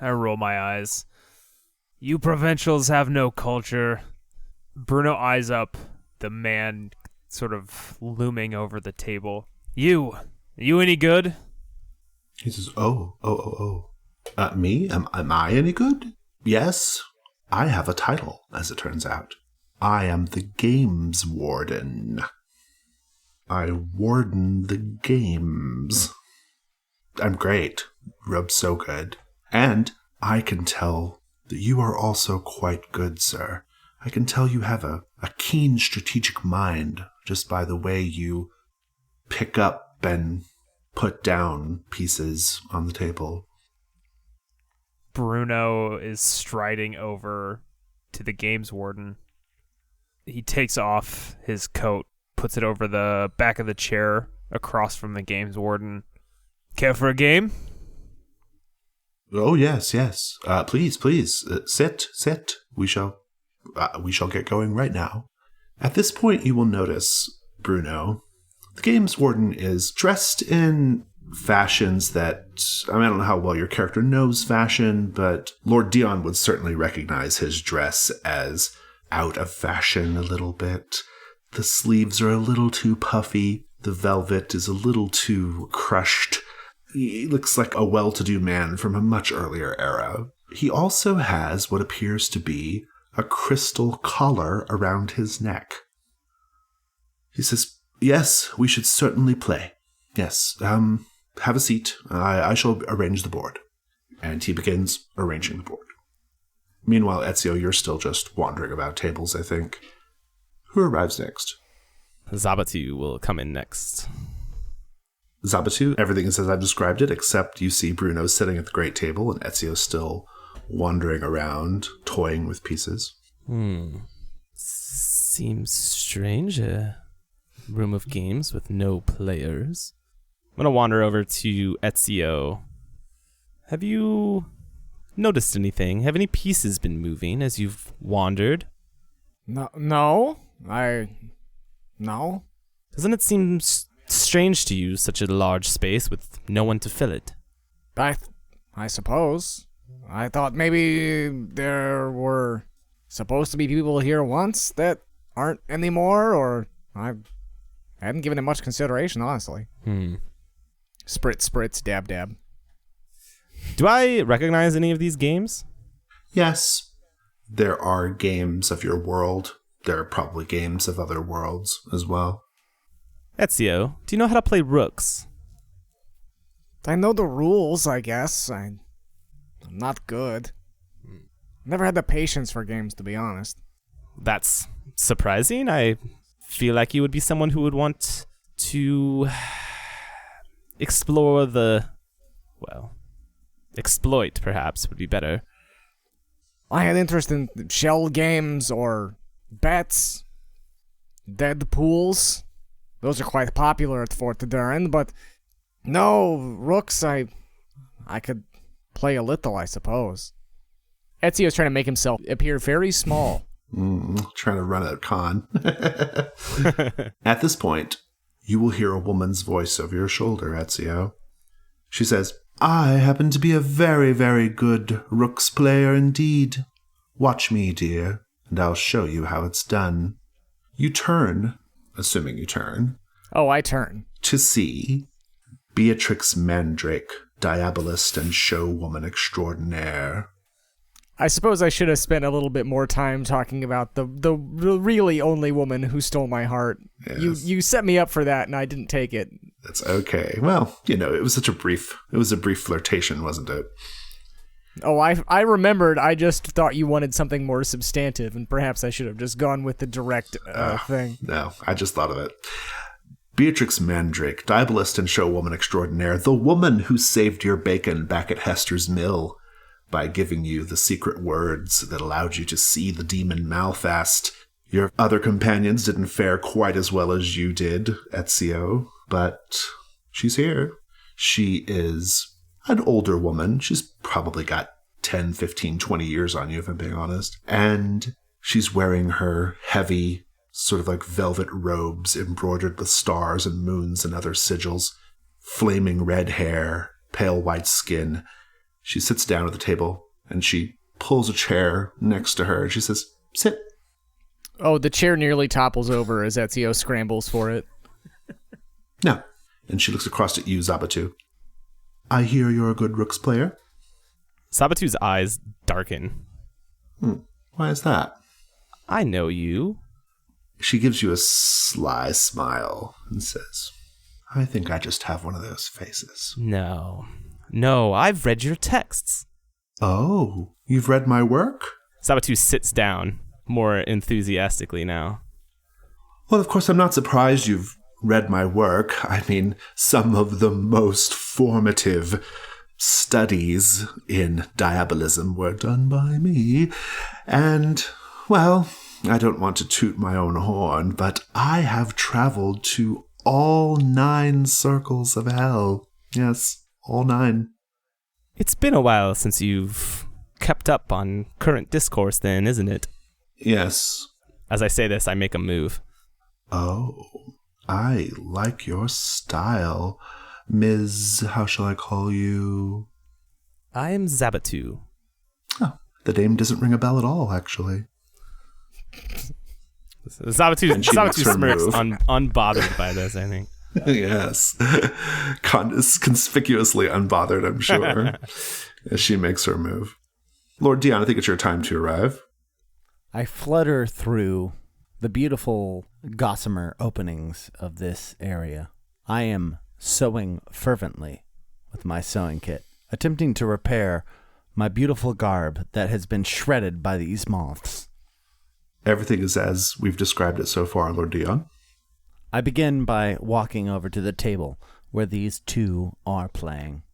I roll my eyes. You provincials have no culture. Bruno eyes up the man sort of looming over the table. You any good? He says, oh. Me? Am I any good? Yes. I have a title, as it turns out. I am the games warden. I warden the games. I'm great. Rub's so good. And I can tell that you are also quite good, sir. I can tell you have a keen strategic mind just by the way you pick up and put down pieces on the table. Bruno is striding over to the games warden. He takes off his coat, puts it over the back of the chair across from the games warden. Care for a game? Oh, yes. Please, sit. We shall get going right now. At this point, you will notice, Bruno, the games warden is dressed in fashions that, I don't know how well your character knows fashion, but Lord Dion would certainly recognize his dress as out of fashion a little bit. The sleeves are a little too puffy. The velvet is a little too crushed. He looks like a well-to-do man from a much earlier era. He also has what appears to be a crystal collar around his neck. He says, yes, we should certainly play. Yes, have a seat. I shall arrange the board. And he begins arranging the board. Meanwhile, Ezio, you're still just wandering about tables, I think. Who arrives next? Zabachu will come in next. Zabachu, everything is as I've described it, except you see Bruno sitting at the great table and Ezio still wandering around, toying with pieces. Seems strange. A room of games with no players. I'm going to wander over to Ezio. Have you noticed anything? Have any pieces been moving as you've wandered? No. No. Doesn't it seem strange to you, such a large space with no one to fill it? I suppose. I thought maybe there were supposed to be people here once that aren't anymore, or I hadn't given it much consideration, honestly. Spritz, dab, dab. Do I recognize any of these games? Yes, there are games of your world. There are probably games of other worlds as well. Ezio, do you know how to play rooks? I know the rules, I guess. I'm not good. Never had the patience for games, to be honest. That's surprising. I feel like you would be someone who would want to explore exploit, perhaps, would be better. I had interest in shell games or bets, dead pools. Those are quite popular at Fort Durin, but no, rooks, I could play a little, I suppose. Ezio's trying to make himself appear very small. Trying to run a con. At this point, you will hear a woman's voice over your shoulder, Ezio. She says, I happen to be a very, very good rooks player indeed. Watch me, dear, and I'll show you how it's done. You turn, assuming you turn, Oh, I turn. to see Beatrix Mandrake, diabolist and showwoman extraordinaire. I suppose I should have spent a little bit more time talking about the really only woman who stole my heart. Yes. You set me up for that, and I didn't take it. That's okay. Well, it was a brief flirtation, wasn't it? Oh, I remembered. I just thought you wanted something more substantive, and perhaps I should have just gone with the direct thing. No, I just thought of it. Beatrix Mandrake, diabolist and showwoman extraordinaire, the woman who saved your bacon back at Hester's Mill by giving you the secret words that allowed you to see the demon Malfast. Your other companions didn't fare quite as well as you did, Ezio, but she's here. She is an older woman. She's probably got 10, 15, 20 years on you, if I'm being honest. And she's wearing her heavy, sort of like velvet robes embroidered with stars and moons and other sigils, flaming red hair, pale white skin. She sits down at the table and she pulls a chair next to her and she says, "Sit." Oh, the chair nearly topples over as Ezio scrambles for it. "Now," and she looks across at you, Zabachu. "I hear you're a good Rooks player." Zabatu's eyes darken. Why is that? I know you. She gives you a sly smile and says, "I think I just have one of those faces." No, I've read your texts. "Oh, you've read my work?" Zabatu sits down, more enthusiastically now. "Well, of course, I'm not surprised you've read my work. I mean, some of the most formative studies in diabolism were done by me. And, well, I don't want to toot my own horn, but I have traveled to all 9 circles of hell. Yes, all 9. It's been a while since you've kept up on current discourse then, isn't it? Yes. As I say this, I make a move. Oh, I like your style. Ms. How shall I call you? I am Zabatu. Oh, the name doesn't ring a bell at all, actually. Zabatu makes her smirks, move. unbothered by this, I think. Yes. Conspicuously unbothered, I'm sure, as she makes her move. Lord Dion, I think it's your time to arrive. I flutter through the beautiful gossamer openings of this area. I am sewing fervently with my sewing kit, attempting to repair my beautiful garb that has been shredded by these moths. Everything is as we've described it so far, Lord Dion. I begin by walking over to the table where these two are playing.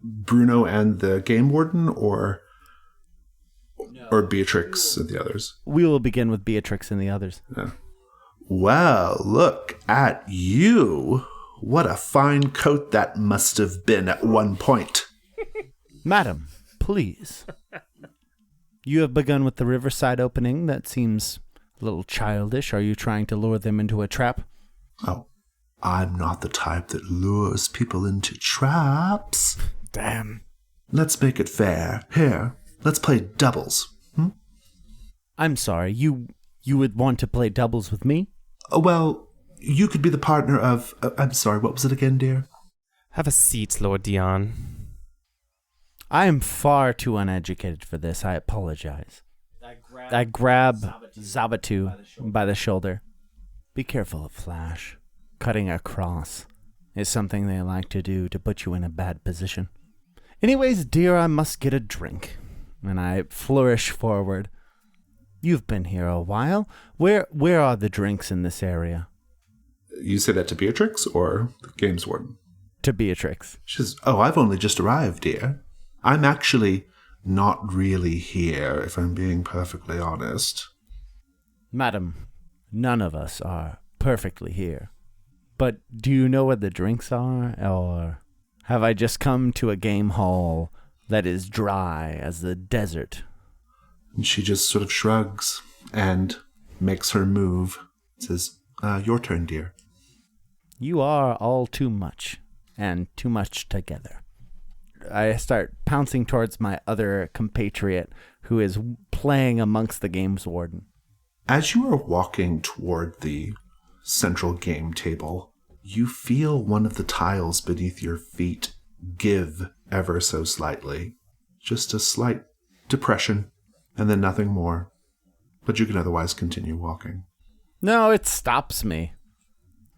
Bruno and the game warden, or Beatrix and the others? We will begin with Beatrix and the others. Well, look at you. What a fine coat that must have been at one point. Madam, please. You have begun with the riverside opening. That seems a little childish. Are you trying to lure them into a trap? Oh, I'm not the type that lures people into traps. Damn. Let's make it fair. Here, let's play doubles. I'm sorry, you would want to play doubles with me? Well, you could be the partner of... I'm sorry, what was it again, dear? Have a seat, Lord Dion. I am far too uneducated for this. I apologize. I grab Zabatu by the shoulder. Be careful of Flash. Cutting across is something they like to do to put you in a bad position. Anyways, dear, I must get a drink. And I flourish forward. You've been here a while. Where are the drinks in this area? You say that to Beatrix or the games warden? To Beatrix. She says, "Oh, I've only just arrived, dear. I'm actually not really here, if I'm being perfectly honest." Madam, none of us are perfectly here. But do you know where the drinks are? Or have I just come to a game hall that is dry as the desert? And she just sort of shrugs and makes her move. Says, "Your turn, dear." You are all too much, and too much together. I start pouncing towards my other compatriot who is playing amongst the games warden. As you are walking toward the central game table, you feel one of the tiles beneath your feet give ever so slightly. Just a slight depression, and then nothing more. But you can otherwise continue walking. No, it stops me.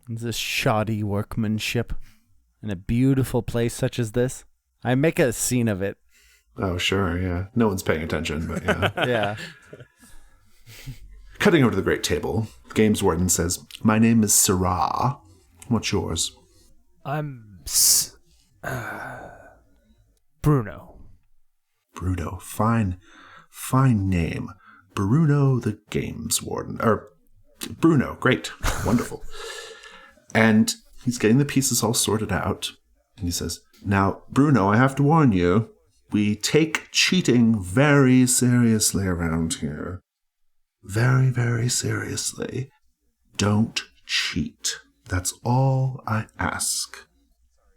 This shoddy workmanship in a beautiful place such as this. I make a scene of it. Oh, sure, yeah. No one's paying attention, but yeah. Yeah. Cutting over to the great table, the games warden says, "My name is Sarah. What's yours?" I'm Bruno. Bruno. Fine name. Bruno the games warden. Bruno, great. Wonderful. And he's getting the pieces all sorted out. And he says, "Now, Bruno, I have to warn you, we take cheating very seriously around here. Very, very seriously. Don't cheat. That's all I ask."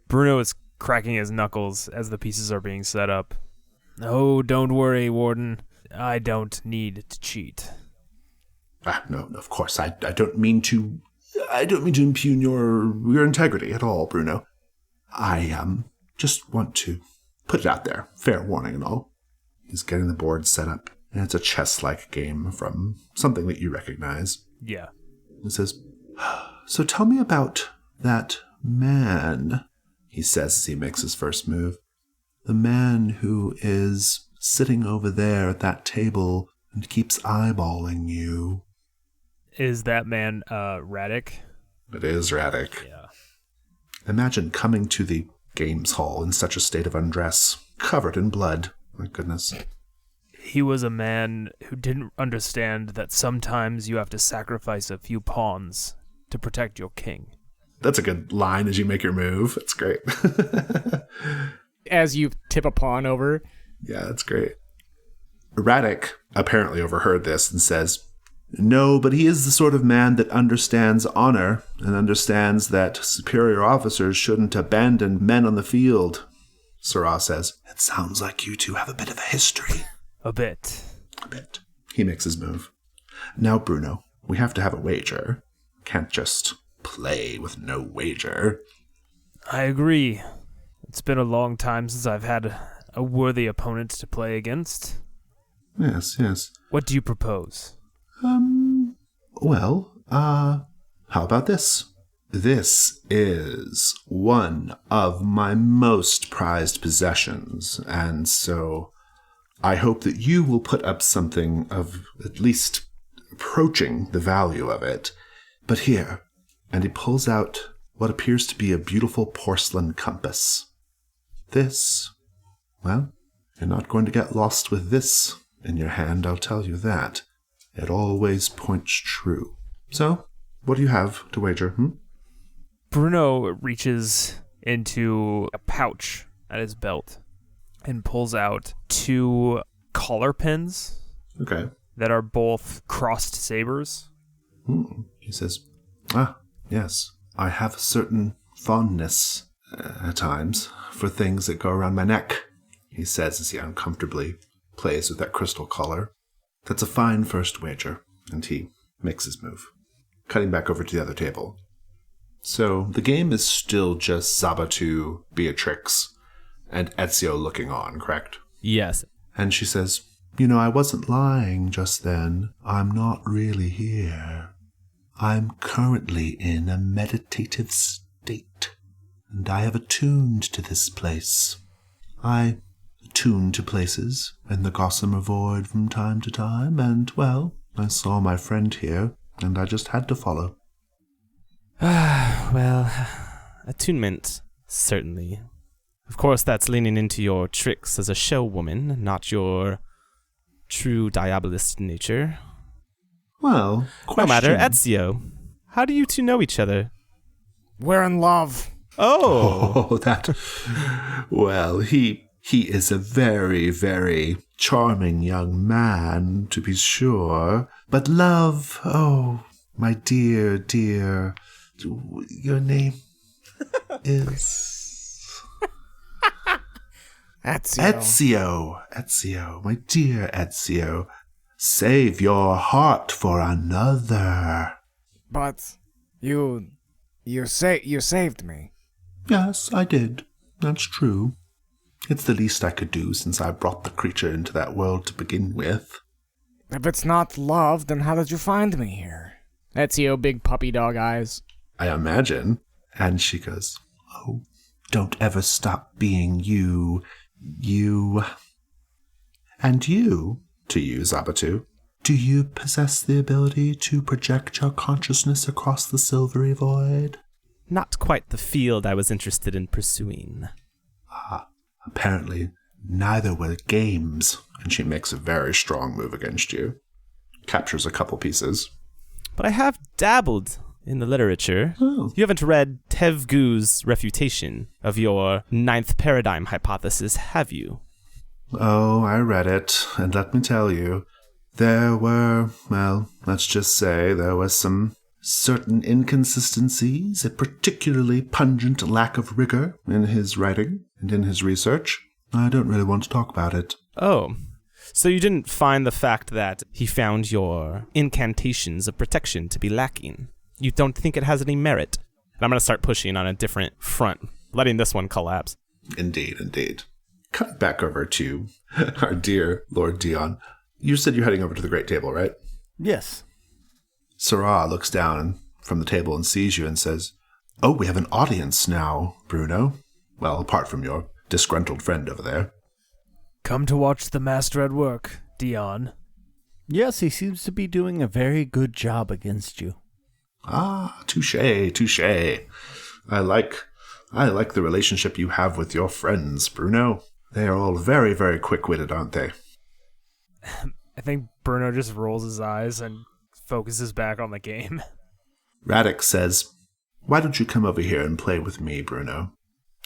Bruno is cracking his knuckles as the pieces are being set up. "Oh, don't worry, Warden. I don't need to cheat." No, of course, I don't mean to impugn your integrity at all, Bruno. I just want to put it out there. Fair warning and all. He's getting the board set up, and it's a chess-like game from something that you recognize. Yeah. He says, "So tell me about that man," he says as he makes his first move. "The man who is sitting over there at that table and keeps eyeballing you." Is that man Radic? It is Radic. Yeah. Imagine coming to the games hall in such a state of undress, covered in blood. My goodness. He was a man who didn't understand that sometimes you have to sacrifice a few pawns to protect your king. That's a good line as you make your move. That's great. As you tip a pawn over. Yeah, that's great. Radic apparently overheard this and says, "No, but he is the sort of man that understands honor and understands that superior officers shouldn't abandon men on the field." Sarah says, "It sounds like you two have a bit of a history." A bit. A bit. He makes his move. "Now, Bruno, we have to have a wager. Can't just play with no wager." I agree. It's been a long time since I've had a worthy opponent to play against. Yes. What do you propose? Well, how about this? This is one of my most prized possessions, and so I hope that you will put up something of at least approaching the value of it. But here, and he pulls out what appears to be a beautiful porcelain compass. This, well, you're not going to get lost with this in your hand, I'll tell you that. It always points true. So, what do you have to wager, Bruno reaches into a pouch at his belt and pulls out 2 collar pins. Okay. That are both crossed sabers. He says, yes, I have a certain fondness at times for things that go around my neck, he says as he uncomfortably plays with that crystal collar. That's a fine first wager, and he makes his move, cutting back over to the other table. So the game is still just Zabachu, Beatrix, and Ezio looking on, correct? Yes. And she says, I wasn't lying just then. I'm not really here. I'm currently in a meditative state, and I have attuned to this place. I attune to places in the Gossamer Void from time to time, and, well, I saw my friend here, and I just had to follow. Well, attunement, certainly. Of course, that's leaning into your tricks as a show woman, not your true diabolist nature. Well, no matter, Ezio, how do you two know each other? We're in love. Oh, that. Well, he is a very, very charming young man, to be sure. But love, my dear, your name is Ezio, my dear Ezio. Save your heart for another. But you saved me. Yes, I did. That's true. It's the least I could do since I brought the creature into that world to begin with. If it's not love, then how did you find me here? Ezio, big puppy dog eyes. I imagine. And she goes, oh, don't ever stop being you. You. And you, to you, Zabachu, do you possess the ability to project your consciousness across the silvery void? Not quite the field I was interested in pursuing. Apparently, neither were games. And she makes a very strong move against you. Captures a couple pieces. But I have dabbled in the literature. Oh. You haven't read Tevgu's refutation of your ninth paradigm hypothesis, have you? Oh, I read it, and let me tell you, there were, well, let's just say there was some certain inconsistencies, a particularly pungent lack of rigor in his writing and in his research. I don't really want to talk about it. Oh, so you didn't find the fact that he found your incantations of protection to be lacking? You don't think it has any merit? And I'm going to start pushing on a different front, letting this one collapse. Indeed, indeed. Cut back over to our dear Lord Dion. You said you're heading over to the great table, right? Yes. Sarah looks down from the table and sees you and says, oh, we have an audience now, Bruno. Well, apart from your disgruntled friend over there. Come to watch the master at work, Dion. Yes, he seems to be doing a very good job against you. Ah, touché, touché. I like the relationship you have with your friends, Bruno. They are all very, very quick-witted, aren't they? I think Bruno just rolls his eyes and focuses back on the game. Radix says, why don't you come over here and play with me, Bruno?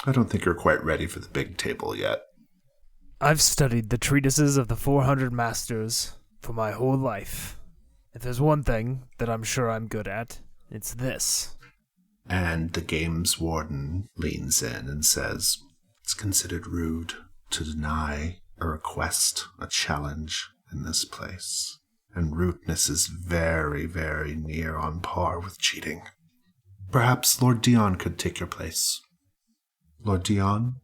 I don't think you're quite ready for the big table yet. I've studied the treatises of the 400 masters for my whole life. If there's one thing that I'm sure I'm good at, it's this. And the games warden leans in and says, it's considered rude to deny a request, a challenge in this place. And rudeness is very, very near on par with cheating. Perhaps Lord Dion could take your place. Lord Dion?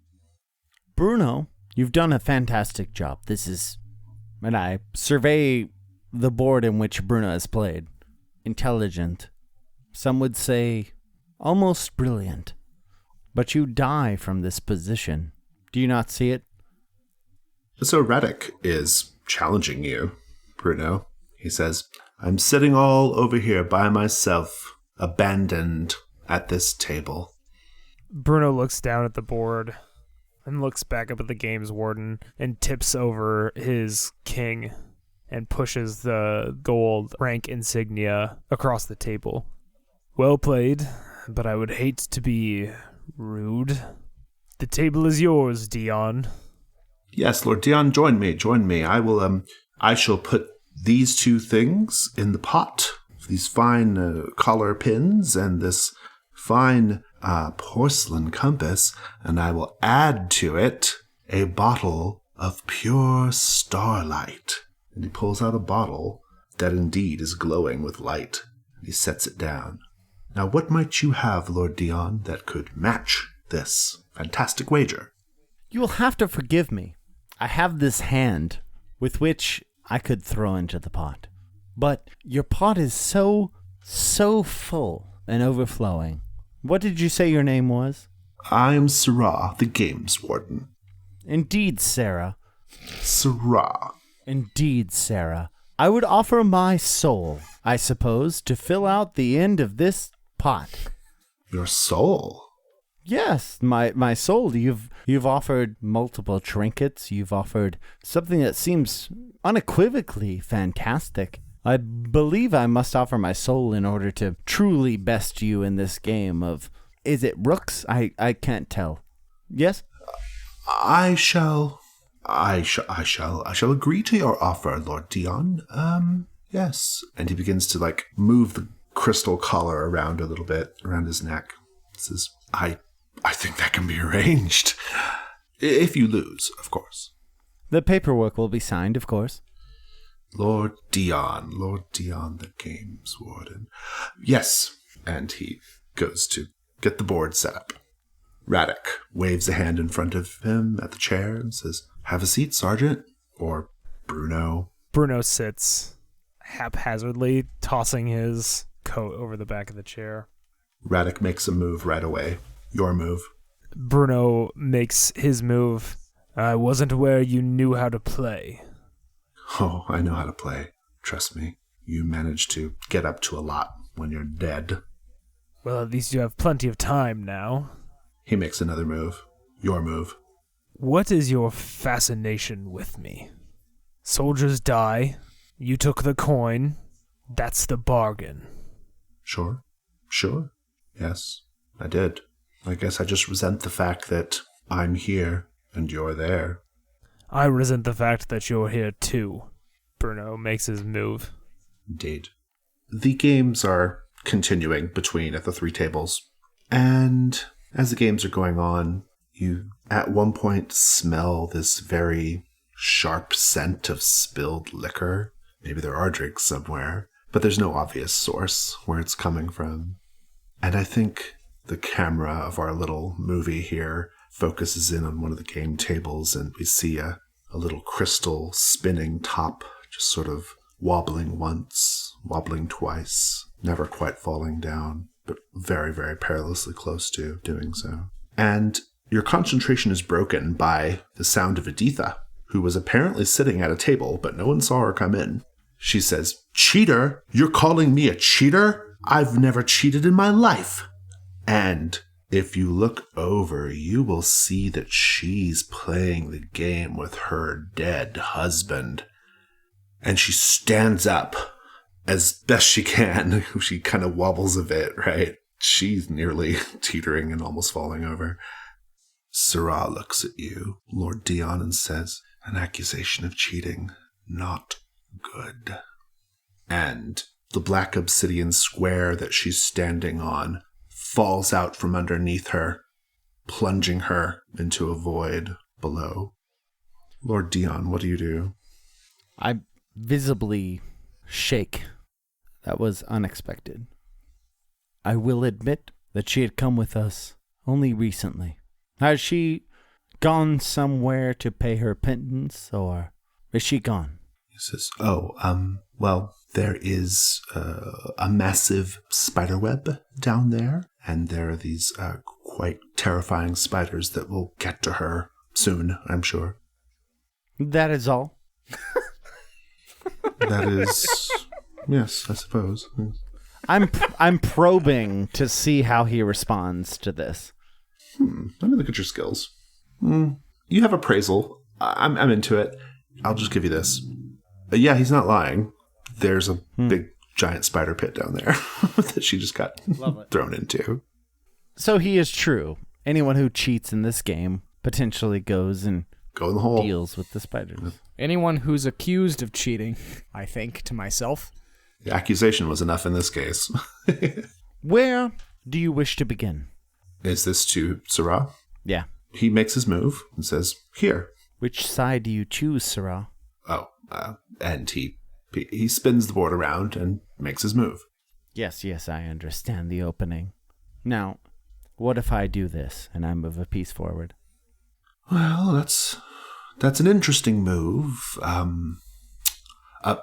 Bruno, you've done a fantastic job. And I survey the board in which Bruno has played. Intelligent. Some would say almost brilliant. But you die from this position. Do you not see it? So Radek is challenging you, Bruno. He says, I'm sitting all over here by myself, abandoned at this table. Bruno looks down at the board and looks back up at the games warden and tips over his king and pushes the gold rank insignia across the table. Well played, but I would hate to be rude. The table is yours, Dion. Yes, Lord Dion, join me. I shall put these two things in the pot, these fine collar pins and this fine porcelain compass, and I will add to it a bottle of pure starlight. And he pulls out a bottle that indeed is glowing with light. He sets it down. Now, what might you have, Lord Dion, that could match this fantastic wager? You will have to forgive me. I have this hand with which I could throw into the pot. But your pot is so full and overflowing. What did you say your name was? I am Sarah, the games warden. Indeed, Sarah. Sarah. Indeed, Sarah. I would offer my soul, I suppose, to fill out the end of this pot. Your soul? Yes, my soul. You've offered multiple trinkets. You've offered something that seems unequivocally fantastic. I believe I must offer my soul in order to truly best you in this game of... Is it rooks? I can't tell. Yes? I shall agree to your offer, Lord Dion. Yes. And he begins to, move the crystal collar around a little bit, around his neck. He says, I think that can be arranged. If you lose, of course. The paperwork will be signed, of course. Lord Dion, the games warden. Yes. And he goes to get the board set up. Radek waves a hand in front of him at the chair and says, "Have a seat, Sergeant." Or Bruno. Bruno sits haphazardly, tossing his coat over the back of the chair. Radek makes a move right away. Your move. Bruno makes his move. I wasn't aware you knew how to play. Oh, I know how to play. Trust me. You manage to get up to a lot when you're dead. Well, at least you have plenty of time now. He makes another move. Your move. What is your fascination with me? Soldiers die. You took the coin. That's the bargain. Sure. Yes, I did. I guess I just resent the fact that I'm here and you're there. I resent the fact that you're here too. Bruno makes his move. Indeed. The games are continuing between at the three tables. And as the games are going on, you at one point smell this very sharp scent of spilled liquor. Maybe there are drinks somewhere, but there's no obvious source where it's coming from. And I think the camera of our little movie here focuses in on one of the game tables, and we see a little crystal spinning top, just sort of wobbling once, wobbling twice, never quite falling down, but very, very perilously close to doing so. And your concentration is broken by the sound of Editha, who was apparently sitting at a table, but no one saw her come in. She says, "Cheater? You're calling me a cheater? I've never cheated in my life." And if you look over, you will see that she's playing the game with her dead husband. And she stands up as best she can. She kind of wobbles a bit, right? She's nearly teetering and almost falling over. Syrah looks at you, Lord Dion, and says, "An accusation of cheating. Not good." And the black obsidian square that she's standing on falls out from underneath her, plunging her into a void below. Lord Dion, what do you do? I visibly shake. That was unexpected. I will admit that she had come with us only recently. Has she gone somewhere to pay her penance, or is she gone? He says, well, there is a massive spider web down there, and there are these quite terrifying spiders that will get to her soon, I'm sure. That is all. That is, yes, I suppose. I'm probing to see how he responds to this. Let me look at your skills. You have appraisal. I'm into it. I'll just give you this. Yeah, he's not lying. There's a big giant spider pit down there that she just got thrown into. So he is true. Anyone who cheats in this game potentially goes and Go in the hole. deals with the spiders. Anyone who's accused of cheating, I think to myself. The accusation was enough in this case. Where do you wish to begin? Is this to Syrah? Yeah. He makes his move and says, "Here." Which side do you choose, Syrah? And he spins the board around and makes his move. Yes, I understand the opening. Now, what if I do this and I move a piece forward? Well, that's an interesting move. A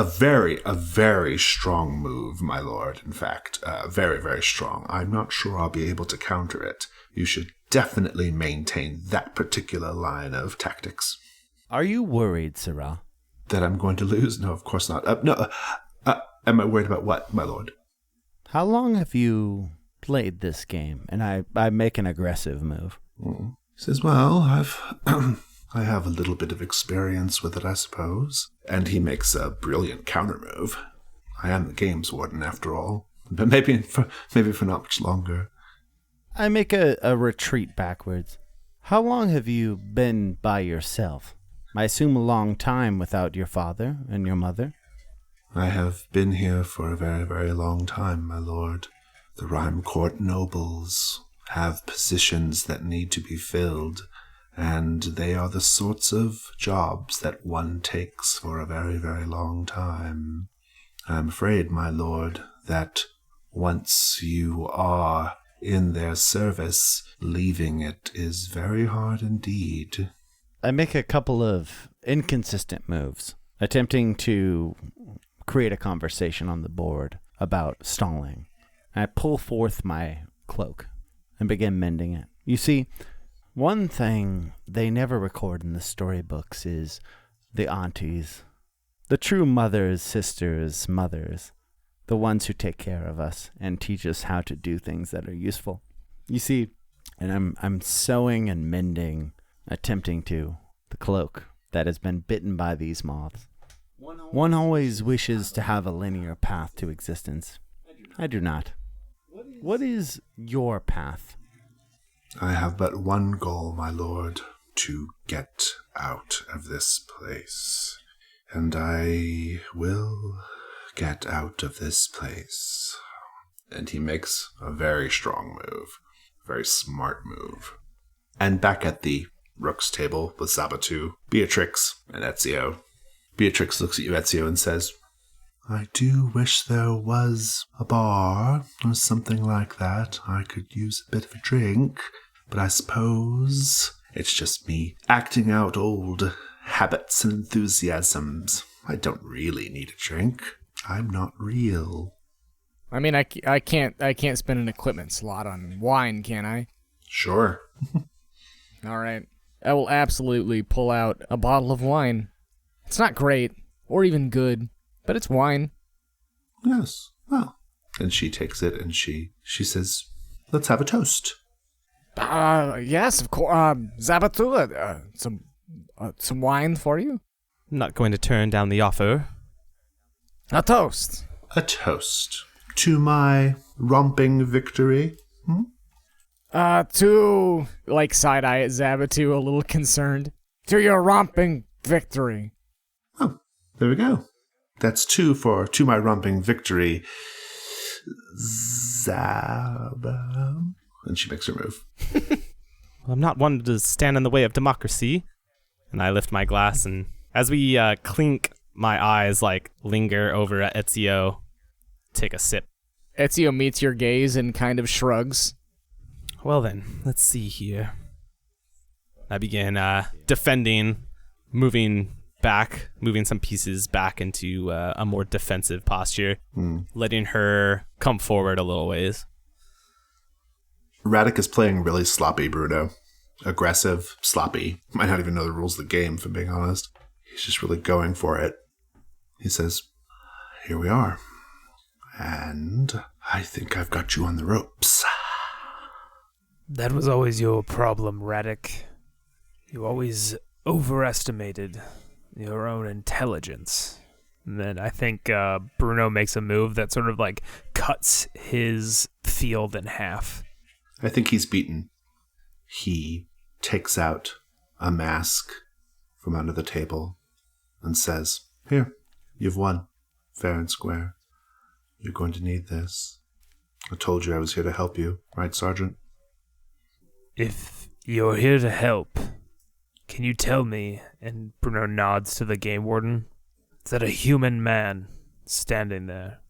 very strong move, my lord. In fact, very, very strong. I'm not sure I'll be able to counter it. You should definitely maintain that particular line of tactics. Are you worried, Syrah? That I'm going to lose? No, of course not. Am I worried about what, my lord? How long have you played this game? And I make an aggressive move. He says, well, I have a little bit of experience with it, I suppose. And he makes a brilliant counter move. I am the games warden, after all. But maybe for not much longer. I make a retreat backwards. How long have you been by yourself? I assume a long time without your father and your mother. I have been here for a very, very long time, my lord. The Rime Court nobles have positions that need to be filled, And they are the sorts of jobs that one takes for a very, very long time. I'm afraid, my lord, that once you are in their service, leaving it is very hard indeed. I make a couple of inconsistent moves, attempting to create a conversation on the board about stalling. I pull forth my cloak and begin mending it. You see, one thing they never record in the storybooks is the aunties, the true mothers, sisters, mothers, the ones who take care of us and teach us how to do things that are useful. You see, and I'm sewing and mending, attempting to, the cloak that has been bitten by these moths. One always wishes to have a linear path to existence. I do not. What is your path? I have but one goal, my lord, to get out of this place. And I will get out of this place. And he makes a very strong move, a very smart move. And back at the rook's table with Zabachu, Beatrix, and Ezio. Beatrix looks at you, Ezio, and says, I do wish there was a bar or something like that. I could use a bit of a drink, but I suppose it's just me acting out old habits and enthusiasms. I don't really need a drink. I'm not real. I mean, I can't spend an equipment slot on wine, can I? Sure. All right. I will absolutely pull out a bottle of wine. It's not great or even good, but it's wine. Yes. Well. And she takes it and she says, let's have a toast. Yes, of course. Zabachu, some wine for you? I'm not going to turn down the offer. A toast. A toast to my romping victory. To, like, side-eye at Zabachu, a little concerned. To your romping victory. Oh, there we go. That's two for to my romping victory. Zaba. And she makes her move. Well, I'm not one to stand in the way of democracy. And I lift my glass, and as we clink, my eyes linger over at Ezio. Take a sip. Ezio meets your gaze and kind of shrugs. Well then, let's see here. I begin defending, moving some pieces back into a more defensive posture, letting her come forward a little ways. Radek is playing really sloppy, Bruno. Aggressive, sloppy. Might not even know the rules of the game, if I'm being honest. He's just really going for it. He says, here we are. And I think I've got you on the ropes. That was always your problem, Radek. You always overestimated your own intelligence. And then I think Bruno makes a move that sort of cuts his field in half. I think he's beaten. He takes out a mask from under the table and says, here, you've won, fair and square. You're going to need this. I told you I was here to help you, right, Sergeant? If you're here to help, can you tell me, and Bruno nods to the game warden, is that a human man standing there?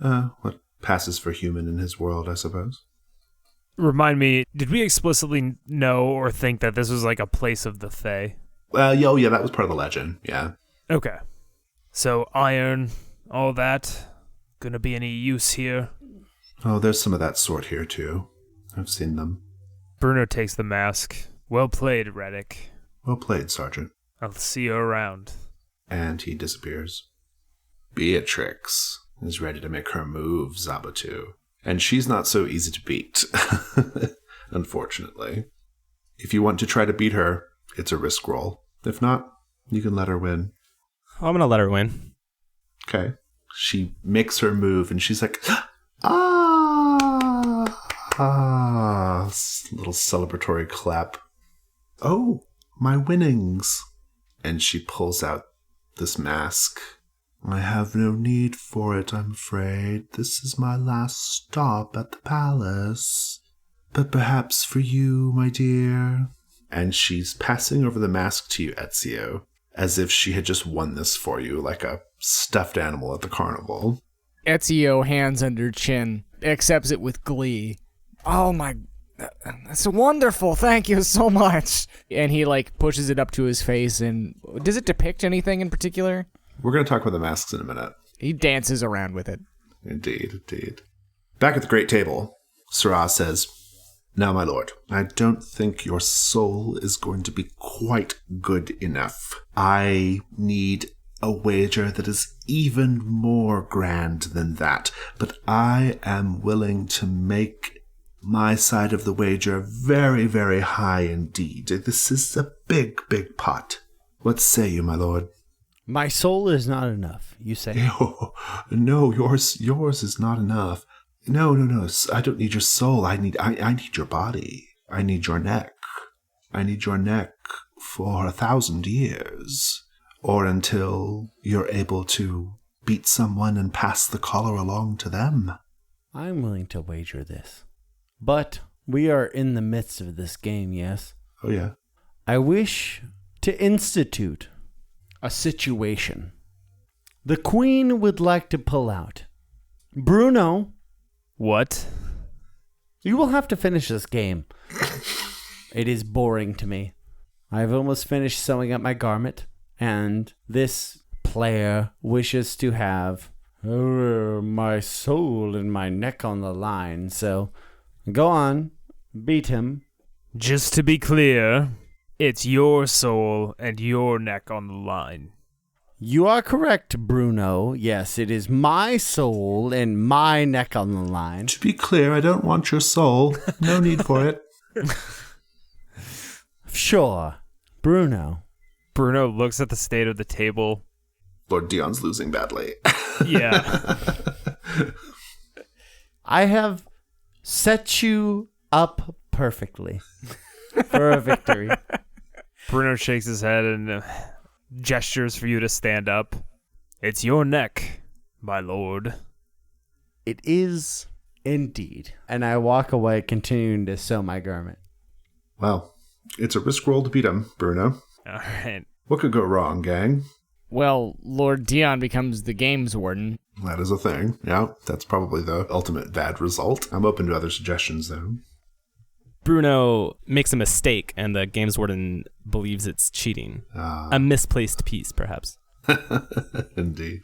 What passes for human in his world, I suppose. Remind me, did we explicitly know or think that this was a place of the Fae? Yeah, that was part of the legend, yeah. Okay. So iron, all that, gonna be any use here? Oh, there's some of that sort here, too. I've seen them. Bruno takes the mask. Well played, Radek. Well played, Sergeant. I'll see you around. And he disappears. Beatrix is ready to make her move, Zabachu. And she's not so easy to beat, unfortunately. If you want to try to beat her, it's a risk roll. If not, you can let her win. I'm going to let her win. Okay. She makes her move, and she's like, little celebratory clap. Oh, my winnings. And she pulls out this mask. I have no need for it, I'm afraid. This is my last stop at the palace. But perhaps for you, my dear, and she's passing over the mask to you, Ezio, as if she had just won this for you, like a stuffed animal at the carnival. Ezio, hands under chin, accepts it with glee. Oh my, that's wonderful. Thank you so much. And he pushes it up to his face. And does it depict anything in particular? We're going to talk about the masks in a minute. He dances around with it. Indeed. Back at the great table, Sirrah says, "Now, my lord, I don't think your soul is going to be quite good enough. I need a wager that is even more grand than that, but I am willing to make my side of the wager very, very high indeed. This is a big, big pot. What say you, my lord?" My soul is not enough, you say? Oh, no, yours is not enough. No. I don't need your soul. I need your body. I need your neck. I need your neck for 1,000 years. Or until you're able to beat someone and pass the collar along to them. I'm willing to wager this. But we are in the midst of this game, yes? Oh, yeah. I wish to institute a situation. The queen would like to pull out. Bruno, What? you will have to finish this game. It is boring to me. I've almost finished sewing up my garment, and this player wishes to have my soul and my neck on the line. So go on, beat him. Just to be clear, it's your soul and your neck on the line. You are correct, Bruno. Yes, it is my soul and my neck on the line. To be clear, I don't want your soul. No need for it. Sure, Bruno. Bruno looks at the state of the table. Lord Dion's losing badly. Yeah. I have set you up perfectly for a victory. Bruno shakes his head and gestures for you to stand up. It's your neck, my lord. It is indeed. And I walk away, continuing to sew my garment. Well, it's a risk roll to beat him, Bruno. All right. What could go wrong, gang? Well, Lord Dion becomes the games warden. That is a thing. Yeah, that's probably the ultimate bad result. I'm open to other suggestions, though. Bruno makes a mistake, and the games warden believes it's cheating. A misplaced piece, perhaps. Indeed.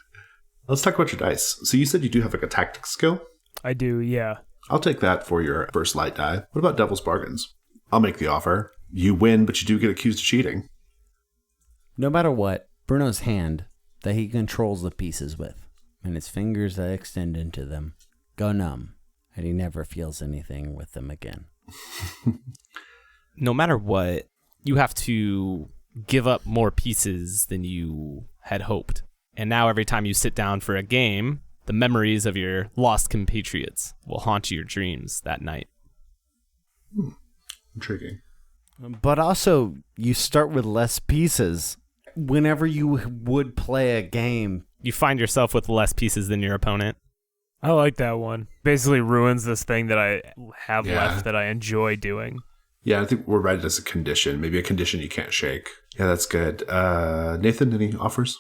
Let's talk about your dice. So you said you do have a tactics skill? I do, yeah. I'll take that for your first light die. What about Devil's Bargains? I'll make the offer. You win, but you do get accused of cheating. No matter what, Bruno's hand that he controls the pieces with, and his fingers that extend into them, go numb, and he never feels anything with them again. No matter what, you have to give up more pieces than you had hoped. And now every time you sit down for a game, the memories of your lost compatriots will haunt your dreams that night. Intriguing. But also, you start with less pieces. Whenever you would play a game, You find yourself with less pieces than your opponent. I like that one. Basically ruins this thing that I have Yeah. left that I enjoy doing. Yeah, I think we're right as a condition. Maybe a condition you can't shake. Yeah, that's good. Nathan, any offers?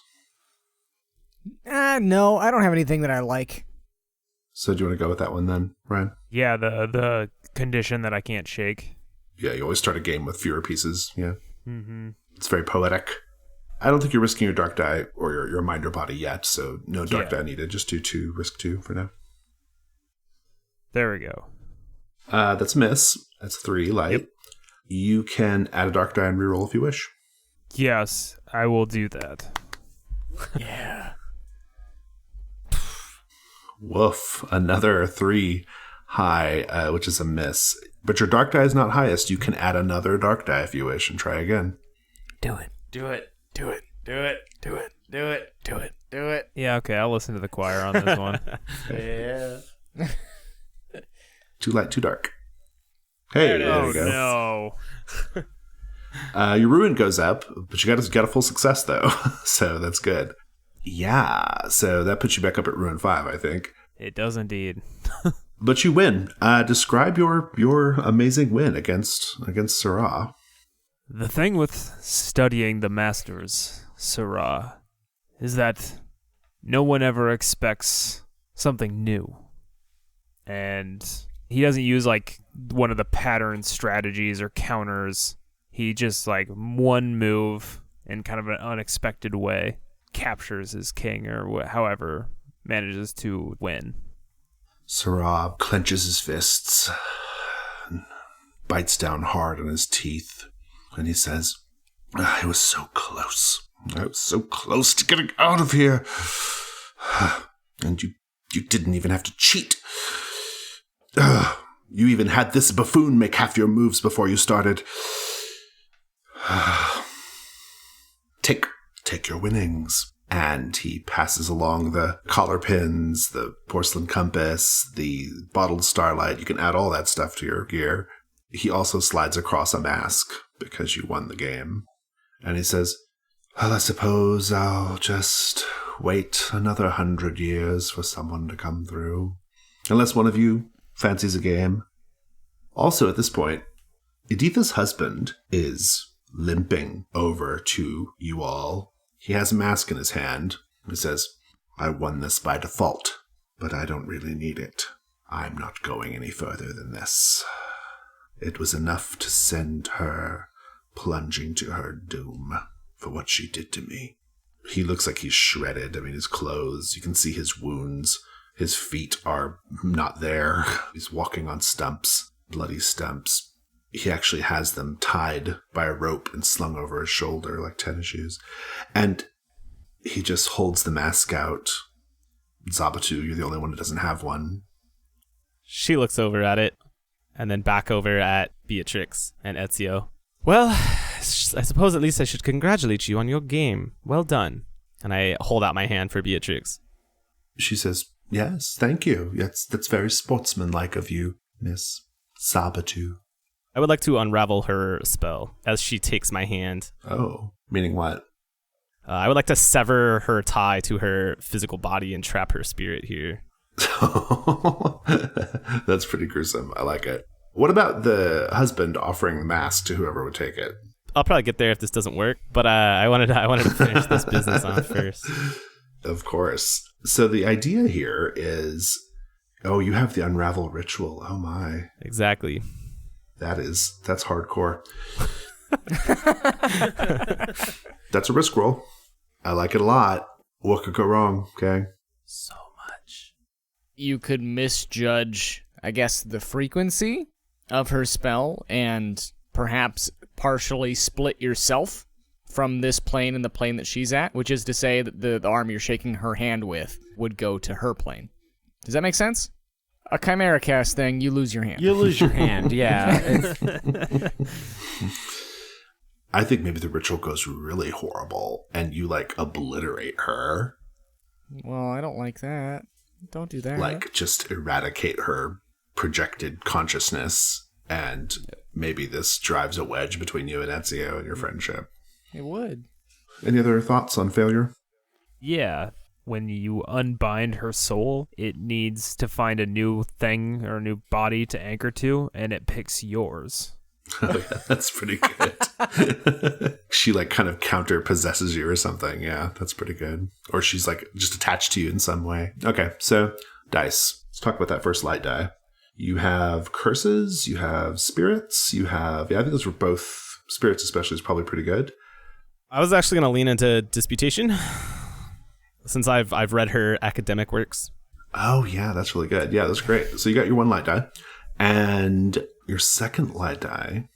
No, I don't have anything that I like. So do you want to go with that one then, Ryan? Yeah, the condition that I can't shake. Yeah, you always start a game with fewer pieces. Yeah. Mm-hmm. It's very poetic. I don't think you're risking your dark die or your mind or body yet, so no dark die needed. Just do 2, risk 2 for now. There we go. That's a miss. That's 3 light. Yep. You can add a dark die and reroll if you wish. Yes, I will do that. Yeah. Woof. Another 3 high, which is a miss. But your dark die is not highest. You can add another dark die if you wish and try again. Do it. Do it. Do it. Do it. Do it. Do it. Do it. Do it. Yeah, okay, I'll listen to the choir on this one. yeah. 2 light, 2 dark. Hey, there Oh you go. no. Your ruin goes up, but you got a full success though, so that's good. Yeah, so that puts you back up at ruin 5, I think. It does indeed. But you win. Describe your amazing win against Sirrah. The thing with studying the masters, Sirrah, is that no one ever expects something new. And he doesn't use like one of the pattern strategies or counters. He just like one move in kind of an unexpected way captures his king or however manages to win. Sirrah clenches his fists and bites down hard on his teeth. And he says, I was so close. I was so close to getting out of here. And you didn't even have to cheat. You even had this buffoon make half your moves before you started. Take your winnings. And he passes along the collar pins, the porcelain compass, the bottled starlight. You can add all that stuff to your gear. He also slides across a mask because you won the game. And he says, well, I suppose I'll just wait another 100 years for someone to come through. Unless one of you fancies a game. Also, at this point, Editha's husband is limping over to you all. He has a mask in his hand. He says, I won this by default, but I don't really need it. I'm not going any further than this. It was enough to send her plunging to her doom for what she did to me. He looks like he's shredded. I mean, his clothes, you can see his wounds. His feet are not there. He's walking on stumps, bloody stumps. He actually has them tied by a rope and slung over his shoulder like tennis shoes. And he just holds the mask out. Zabachu, you're the only one who doesn't have one. She looks over at it, and then back over at Beatrix and Ezio. Well, I suppose at least I should congratulate you on your game. Well done. And I hold out my hand for Beatrix. She says, yes, thank you. That's very sportsmanlike of you, Miss Zabachu. I would like to unravel her spell as she takes my hand. Oh, meaning what? I would like to sever her tie to her physical body and trap her spirit here. That's pretty gruesome. I like it. What about the husband offering the mask to whoever would take it? I'll probably get there if this doesn't work, but I wanted to finish this business off first. Of course. So the idea here is, you have the unravel ritual. Oh my. Exactly. That's hardcore. That's a risk roll. I like it a lot. What could go wrong? Okay. So much. You could misjudge, I guess, the frequency of her spell and perhaps partially split yourself from this plane and the plane that she's at, which is to say that the arm you're shaking her hand with would go to her plane. Does that make sense? A ChimaeraCast thing, you lose your hand. You lose your hand, yeah. I think maybe the ritual goes really horrible and you obliterate her. Well, I don't like that. Don't do that. Just eradicate her projected consciousness, and maybe this drives a wedge between you and Ezio and your friendship. It would. Any other thoughts on failure? Yeah. When you unbind her soul, it needs to find a new thing or a new body to anchor to, and it picks yours. Oh, yeah, that's pretty good. She kind of counter possesses you or something. Yeah, that's pretty good. Or she's just attached to you in some way. Okay, so dice. Let's talk about that first light die. You have curses, you have spirits, you have, I think those were both, spirits especially is probably pretty good. I was actually going to lean into disputation, since I've read her academic works. Oh, yeah, that's really good. Yeah, that's great. So you got your one light die. And your second light die,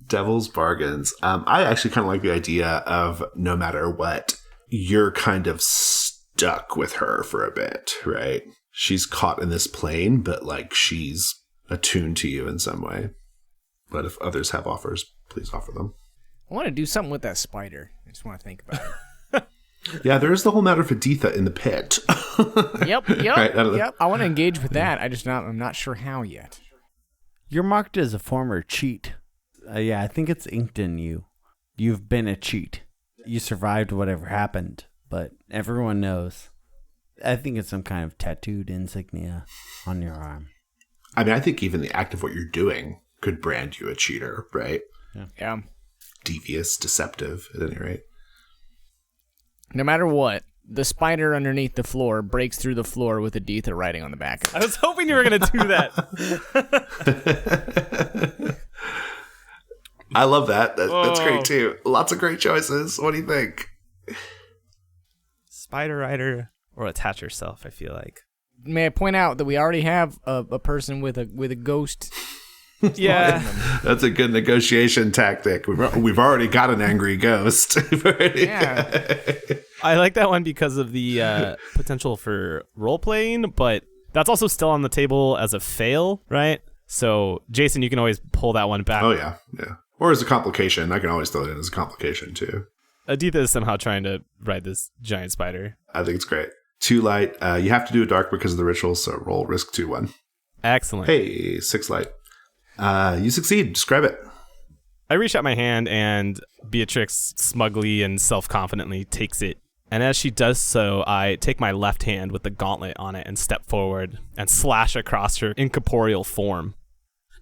Devil's Bargains. I actually kind of like the idea of no matter what, you're kind of stuck with her for a bit, right? She's caught in this plane, but she's attuned to you in some way. But if others have offers, please offer them. I want to do something with that spider. I just want to think about it. Yeah, there's the whole matter of Editha in the pit. Yep. Right, I want to engage with that. I'm not sure how yet. You're marked as a former cheat. Yeah, I think it's inked in you. You've been a cheat. You survived whatever happened, but everyone knows. I think it's some kind of tattooed insignia on your arm. I mean, I think even the act of what you're doing could brand you a cheater, right? Yeah. devious, deceptive, at any rate. No matter what, the spider underneath the floor breaks through the floor with Editha riding on the back. I was hoping you were going to do that. I love that. That's great, too. Lots of great choices. What do you think? Spider Rider or attach yourself, I feel like. May I point out that we already have a person with a ghost? Yeah. That's a good negotiation tactic. We've already got an angry ghost. Yeah. I like that one because of the potential for role-playing, but that's also still on the table as a fail, right? So, Jason, you can always pull that one back. Oh, yeah. Or as a complication. I can always throw it in as a complication, too. Aditha is somehow trying to ride this giant spider. I think it's great. 2 light. You have to do it dark because of the ritual, so roll risk 2-1. Excellent. Hey, 6 light. You succeed. Describe it. I reach out my hand, and Beatrix smugly and self-confidently takes it. And as she does so, I take my left hand with the gauntlet on it and step forward and slash across her incorporeal form.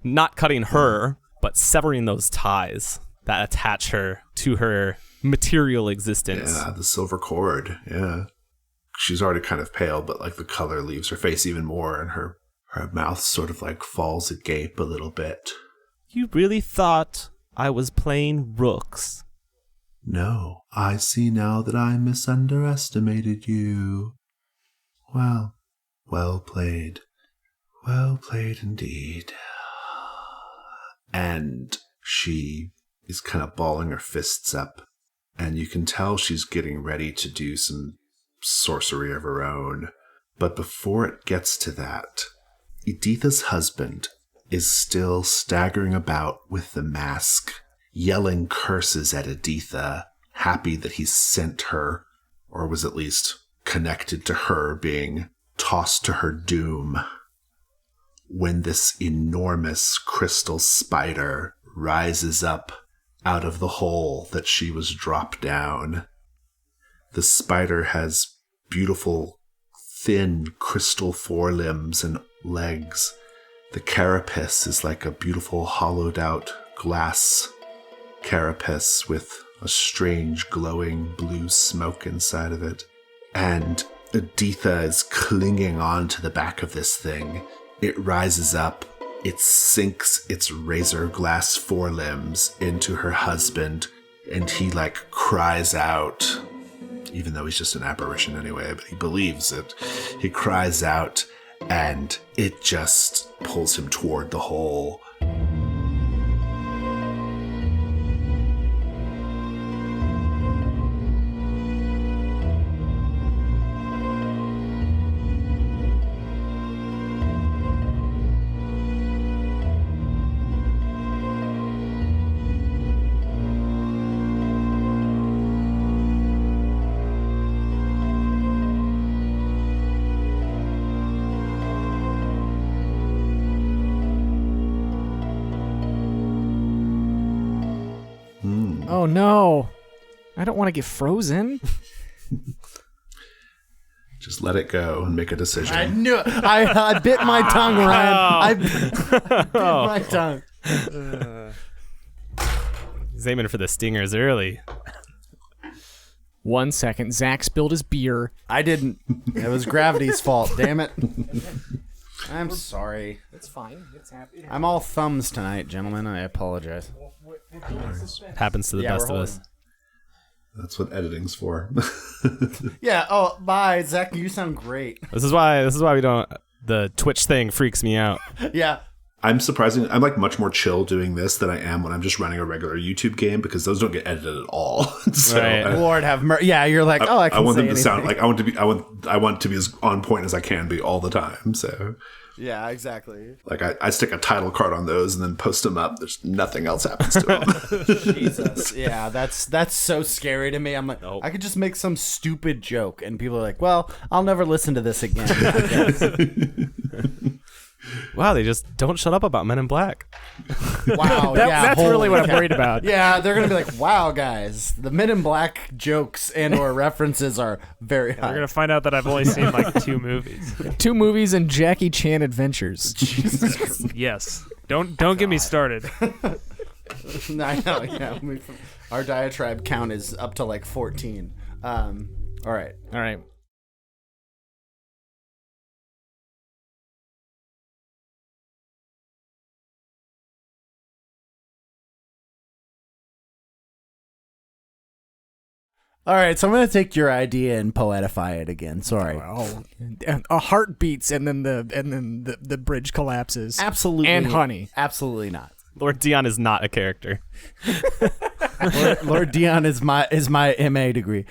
Not cutting her, but severing those ties that attach her to her material existence. Yeah, the silver cord. Yeah. She's already kind of pale, but like the color leaves her face even more, and her mouth sort of like falls agape a little bit. You really thought I was playing rooks? No, I see now that I misunderestimated you. Well played. Well played indeed. And she is kind of balling her fists up, and you can tell she's getting ready to do some sorcery of her own. But before it gets to that, Editha's husband is still staggering about with the mask, yelling curses at Editha, happy that he sent her, or was at least connected to her being tossed to her doom, when this enormous crystal spider rises up out of the hole that she was dropped down. The spider has beautiful, thin crystal forelimbs and legs. The carapace is like a beautiful hollowed out glass carapace with a strange glowing blue smoke inside of it. And Editha is clinging on to the back of this thing. It rises up. It sinks its razor glass forelimbs into her husband, and he like cries out, even though he's just an apparition anyway, but he believes it. He cries out, and it just pulls him toward the hole. Oh no, I don't want to get frozen. Just let it go and make a decision. I knew it. I bit my tongue, Ryan. I bit my tongue. He's aiming for the stingers early. 1 second, Zach spilled his beer. I didn't. It was gravity's fault, damn it. I'm sorry. It's fine. It's happy. I'm all thumbs tonight, gentlemen. I apologize. Happens to the best of us. That's what editing's for. Yeah. Oh, bye, Zach. You sound great. This is why we don't. The Twitch thing freaks me out. Yeah. I'm like much more chill doing this than I am when I'm just running a regular YouTube game, because those don't get edited at all. So Right. Lord have mercy. Yeah, you're like, I can want say them to anything. sound like I want to be as on point as I can be all the time. So Yeah, exactly. like I stick a title card on those and then post them up. There's nothing else happens to them. Jesus. Yeah, that's so scary to me. I'm like, Nope. I could just make some stupid joke, and people are like, well, I'll never listen to this again. I guess. Wow, they just don't shut up about Men in Black. Wow. That's really what I'm cow. worried about. Yeah, they're gonna be like, wow, guys, the Men in Black jokes and or references are very high. We're gonna find out that I've only seen like 2 movies. 2 movies and Jackie Chan adventures. Jesus Christ. Yes. Don't get me started. I know. Yeah. Our diatribe count is up to like 14. All right. All right. All right, so I'm going to take your idea and poetify it again. Sorry. Oh, a heart beats and then the bridge collapses. Absolutely. And honey. Absolutely not. Lord Dion is not a character. Lord Dion is my MA degree.